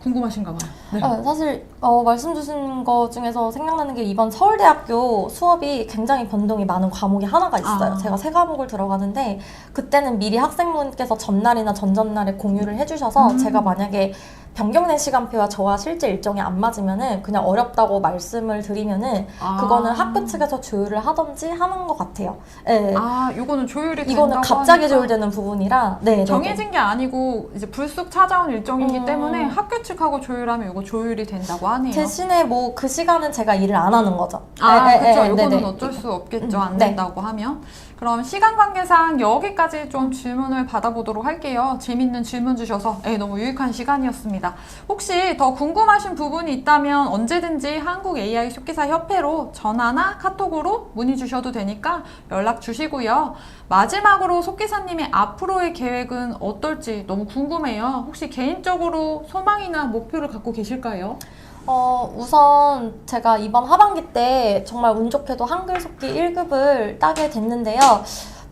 궁금하신가 봐요. 네. 사실 말씀 주신 거 중에서 생각나는 게 이번 서울대학교 수업이 굉장히 변동이 많은 과목이 하나가 있어요. 제가 3과목을 들어가는데 그때는 미리 학생분께서 전날이나 전전날에 공유를 해주셔서 제가 만약에 변경된 시간표와 저와 실제 일정이 안 맞으면은 그냥 어렵다고 말씀을 드리면은 그거는 학교 측에서 조율을 하던지 하는 것 같아요. 네. 요거는 조율이 된다고 이거는 갑자기 하니까 조율되는 부분이라 네, 정해진 게 아니고 이제 불쑥 찾아온 일정이기 때문에 학교 측하고 조율하면 이거 조율이 된다고 하네요. 대신에 뭐 그 시간은 제가 일을 안 하는 거죠. 그렇죠. 이거는 네네. 어쩔 수 없겠죠. 안 네. 된다고 하면. 그럼 시간 관계상 여기까지 좀 질문을 받아보도록 할게요. 재밌는 질문 주셔서 너무 유익한 시간이었습니다. 혹시 더 궁금하신 부분이 있다면 언제든지 한국 AI 속기사 협회로 전화나 카톡으로 문의 주셔도 되니까 연락 주시고요. 마지막으로 속기사님의 앞으로의 계획은 어떨지 너무 궁금해요. 혹시 개인적으로 소망이나 목표를 갖고 계실까요? 우선 제가 이번 하반기 때 정말 운 좋게도 한글 속기 1급을 따게 됐는데요.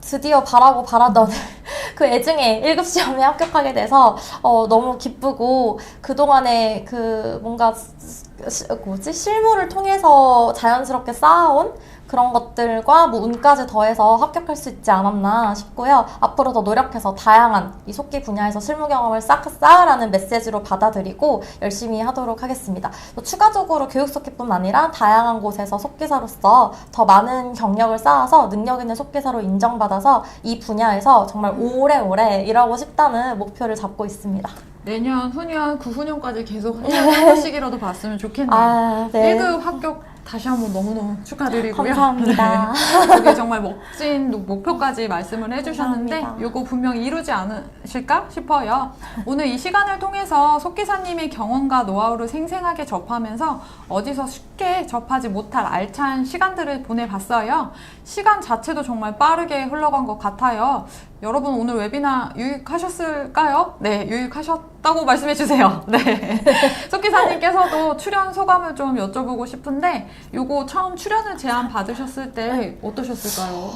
드디어 바라고 바라던 그 애증의 1급 시험에 합격하게 돼서 너무 기쁘고 그동안에 그 뭔가 실무를 통해서 자연스럽게 쌓아온 그런 것들과 뭐 운까지 더해서 합격할 수 있지 않았나 싶고요. 앞으로 더 노력해서 다양한 이 속기 분야에서 실무 경험을 쌓으라는 메시지로 받아들이고 열심히 하도록 하겠습니다. 또 추가적으로 교육 속기뿐 아니라 다양한 곳에서 속기사로서 더 많은 경력을 쌓아서 능력 있는 속기사로 인정받아서 이 분야에서 정말 오래오래 일하고 싶다는 목표를 잡고 있습니다. 내년, 후년, 구후년까지 계속 한 번씩이라도 봤으면 좋겠네요. 네. 1급 합격 다시 한번 너무너무 축하드리고요. 감사합니다. 네. 그게 정말 멋진 목표까지 말씀을 해주셨는데 감사합니다. 이거 분명히 이루지 않으실까 싶어요. 오늘 이 시간을 통해서 속기사님의 경험과 노하우를 생생하게 접하면서 어디서 쉽게 접하지 못할 알찬 시간들을 보내봤어요. 시간 자체도 정말 빠르게 흘러간 것 같아요. 여러분 오늘 웨비나 유익하셨을까요? 네, 유익하셨다고 말씀해 주세요. 네. 속기사님께서도 출연 소감을 좀 여쭤보고 싶은데 요거 처음 출연을 제안 받으셨을 때 어떠셨을까요?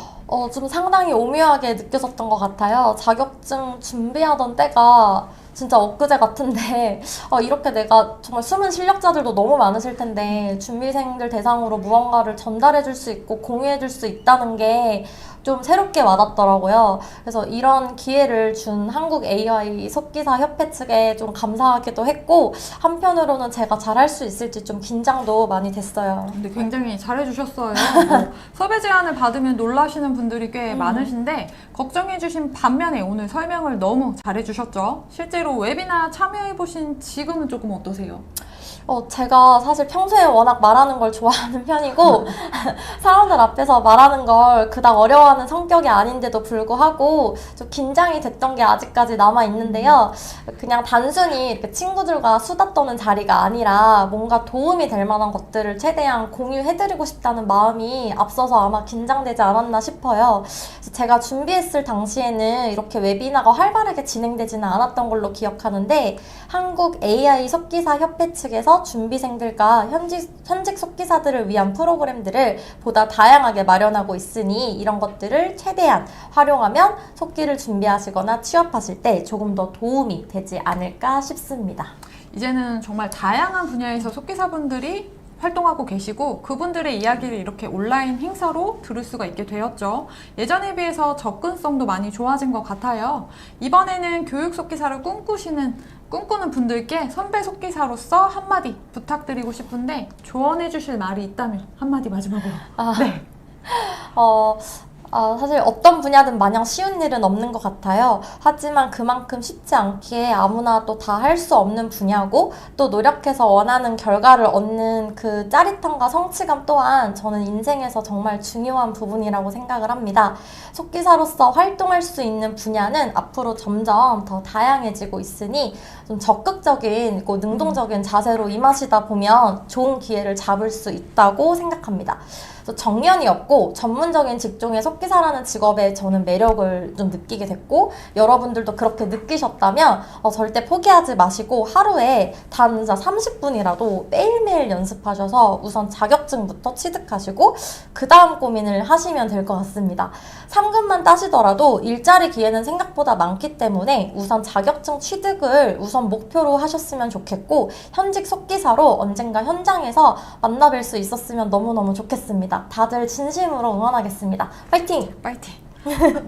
좀 상당히 오묘하게 느껴졌던 것 같아요. 자격증 준비하던 때가 진짜 엊그제 같은데 이렇게 내가 정말 숨은 실력자들도 너무 많으실 텐데 준비생들 대상으로 무언가를 전달해 줄 수 있고 공유해 줄 수 있다는 게 좀 새롭게 와닿더라고요. 그래서 이런 기회를 준 한국 AI 속기사 협회 측에 좀 감사하기도 했고 한편으로는 제가 잘할 수 있을지 좀 긴장도 많이 됐어요. 근데 굉장히 잘해주셨어요. 섭외 제안을 받으면 놀라시는 분들이 꽤 많으신데 걱정해주신 반면에 오늘 설명을 너무 잘해주셨죠. 실제로 웨비나 참여해보신 지금은 조금 어떠세요? 제가 사실 평소에 워낙 말하는 걸 좋아하는 편이고 사람들 앞에서 말하는 걸 그닥 어려워하는 성격이 아닌데도 불구하고 좀 긴장이 됐던 게 아직까지 남아 있는데요. 그냥 단순히 이렇게 친구들과 수다 떠는 자리가 아니라 뭔가 도움이 될 만한 것들을 최대한 공유해드리고 싶다는 마음이 앞서서 아마 긴장되지 않았나 싶어요. 그래서 제가 준비했을 당시에는 이렇게 웨비나가 활발하게 진행되지는 않았던 걸로 기억하는데 한국 AI 속기사 협회 측에서 준비생들과 현직 속기사들을 위한 프로그램들을 보다 다양하게 마련하고 있으니 이런 것들을 최대한 활용하면 속기를 준비하시거나 취업하실 때 조금 더 도움이 되지 않을까 싶습니다. 이제는 정말 다양한 분야에서 속기사분들이 활동하고 계시고 그분들의 이야기를 이렇게 온라인 행사로 들을 수가 있게 되었죠. 예전에 비해서 접근성도 많이 좋아진 것 같아요. 이번에는 교육 속기사를 꿈꾸는 분들께 선배 속기사로서 한마디 부탁드리고 싶은데 조언해 주실 말이 있다면 한마디 마지막으로. 네. 사실 어떤 분야든 마냥 쉬운 일은 없는 것 같아요. 하지만 그만큼 쉽지 않게 아무나 또 다 할 수 없는 분야고 또 노력해서 원하는 결과를 얻는 그 짜릿함과 성취감 또한 저는 인생에서 정말 중요한 부분이라고 생각을 합니다. 속기사로서 활동할 수 있는 분야는 앞으로 점점 더 다양해지고 있으니 좀 적극적인, 능동적인 자세로 임하시다 보면 좋은 기회를 잡을 수 있다고 생각합니다. 정년이 없고 전문적인 직종의 속기사라는 직업에 저는 매력을 좀 느끼게 됐고 여러분들도 그렇게 느끼셨다면 절대 포기하지 마시고 하루에 단 진짜 30분이라도 매일매일 연습하셔서 우선 자격증부터 취득하시고 그 다음 고민을 하시면 될 것 같습니다. 3급만 따시더라도 일자리 기회는 생각보다 많기 때문에 우선 자격증 취득을 우선 목표로 하셨으면 좋겠고 현직 속기사로 언젠가 현장에서 만나뵐 수 있었으면 너무너무 좋겠습니다. 다들 진심으로 응원하겠습니다. 파이팅! 파이팅!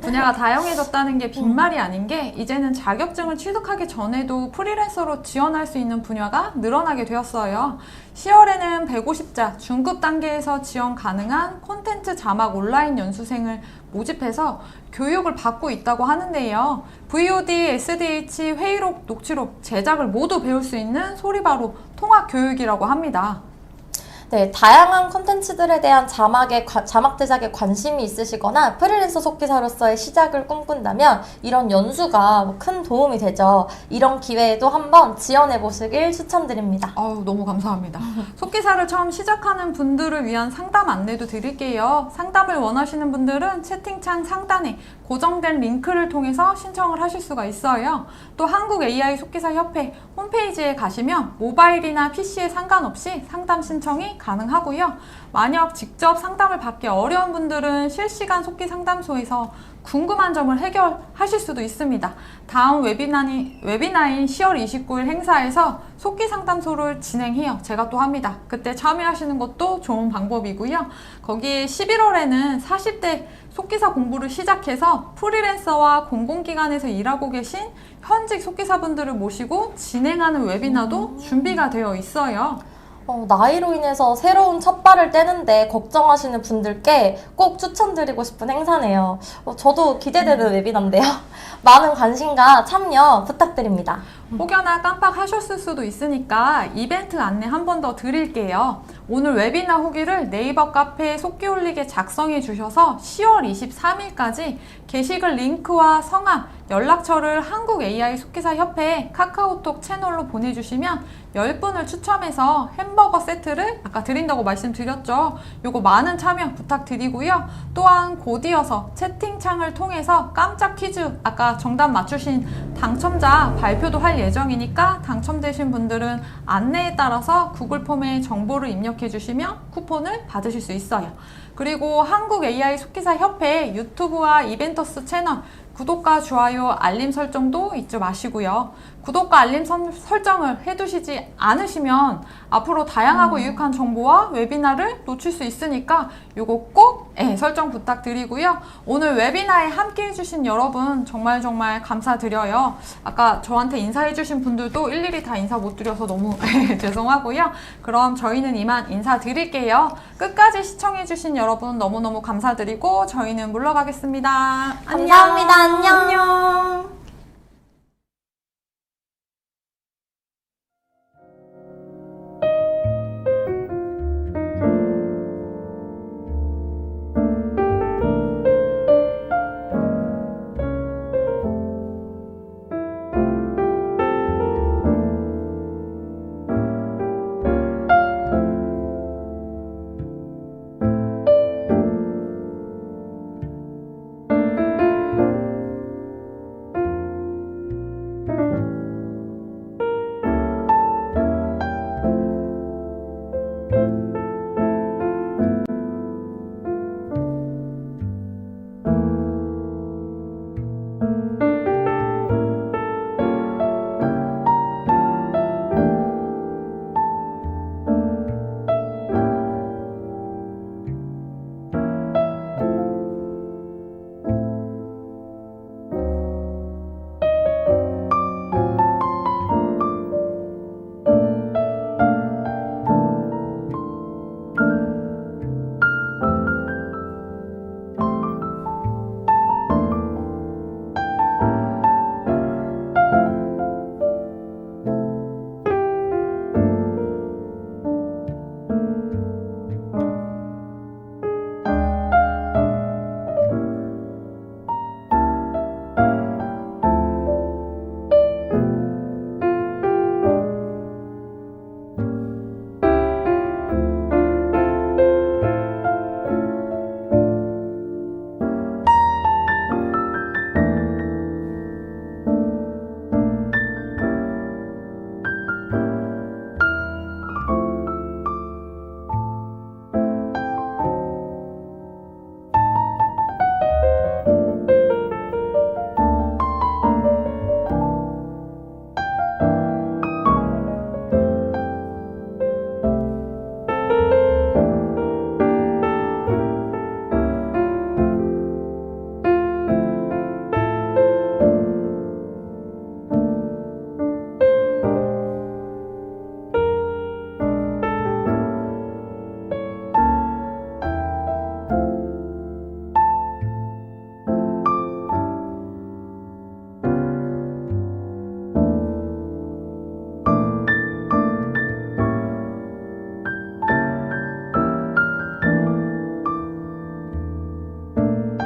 분야가 다양해졌다는 게 빈말이 아닌 게 이제는 자격증을 취득하기 전에도 프리랜서로 지원할 수 있는 분야가 늘어나게 되었어요. 10월에는 150자 중급 단계에서 지원 가능한 콘텐츠 자막 온라인 연수생을 모집해서 교육을 받고 있다고 하는데요. VOD, SDH, 회의록, 녹취록, 제작을 모두 배울 수 있는 소리바로 통합 교육이라고 합니다. 네, 다양한 콘텐츠들에 대한 자막 제작에 관심이 있으시거나 프리랜서 속기사로서의 시작을 꿈꾼다면 이런 연수가 큰 도움이 되죠. 이런 기회에도 한번 지원해 보시길 추천드립니다. 아유, 너무 감사합니다. 속기사를 처음 시작하는 분들을 위한 상담 안내도 드릴게요. 상담을 원하시는 분들은 채팅창 상단에 고정된 링크를 통해서 신청을 하실 수가 있어요. 또 한국 AI 속기사 협회 홈페이지에 가시면 모바일이나 PC에 상관없이 상담 신청이 가능하고요. 만약 직접 상담을 받기 어려운 분들은 실시간 속기 상담소에서 궁금한 점을 해결하실 수도 있습니다. 다음 웨비나인 10월 29일 행사에서 속기 상담소를 진행해요. 제가 또 합니다. 그때 참여하시는 것도 좋은 방법이고요. 거기에 11월에는 40대 속기사 공부를 시작해서 프리랜서와 공공기관에서 일하고 계신 현직 속기사분들을 모시고 진행하는 웨비나도 준비가 되어 있어요. 나이로 인해서 새로운 첫발을 떼는데 걱정하시는 분들께 꼭 추천드리고 싶은 행사네요. 저도 기대되는 웨비나인데요. 많은 관심과 참여 부탁드립니다. 혹여나 깜빡하셨을 수도 있으니까 이벤트 안내 한 번 더 드릴게요. 오늘 웨비나 후기를 네이버 카페 속기 올리게 작성해 주셔서 10월 23일까지 게시글 링크와 성함, 연락처를 한국 AI 속기사 협회 카카오톡 채널로 보내주시면 10분을 추첨해서 햄버거 세트를 아까 드린다고 말씀드렸죠. 요거 많은 참여 부탁드리고요. 또한 곧 이어서 채팅창을 통해서 깜짝 퀴즈 아까 정답 맞추신 당첨자 발표도 할 예정이니까 당첨되신 분들은 안내에 따라서 구글 폼에 정보를 입력해 주시면 쿠폰을 받으실 수 있어요. 그리고 한국 AI 속기사 협회 유튜브와 이벤터스 채널 구독과 좋아요, 알림 설정도 잊지 마시고요. 구독과 알림 설정을 해두시지 않으시면 앞으로 다양하고 유익한 정보와 웨비나를 놓칠 수 있으니까 요거 꼭 설정 부탁드리고요. 오늘 웨비나에 함께 해주신 여러분 정말 감사드려요. 아까 저한테 인사해주신 분들도 일일이 다 인사 못 드려서 너무 죄송하고요. 그럼 저희는 이만 인사드릴게요. 끝까지 시청해주신 여러분 너무너무 감사드리고 저희는 물러가겠습니다. 안녕. 감사합니다. 안녕.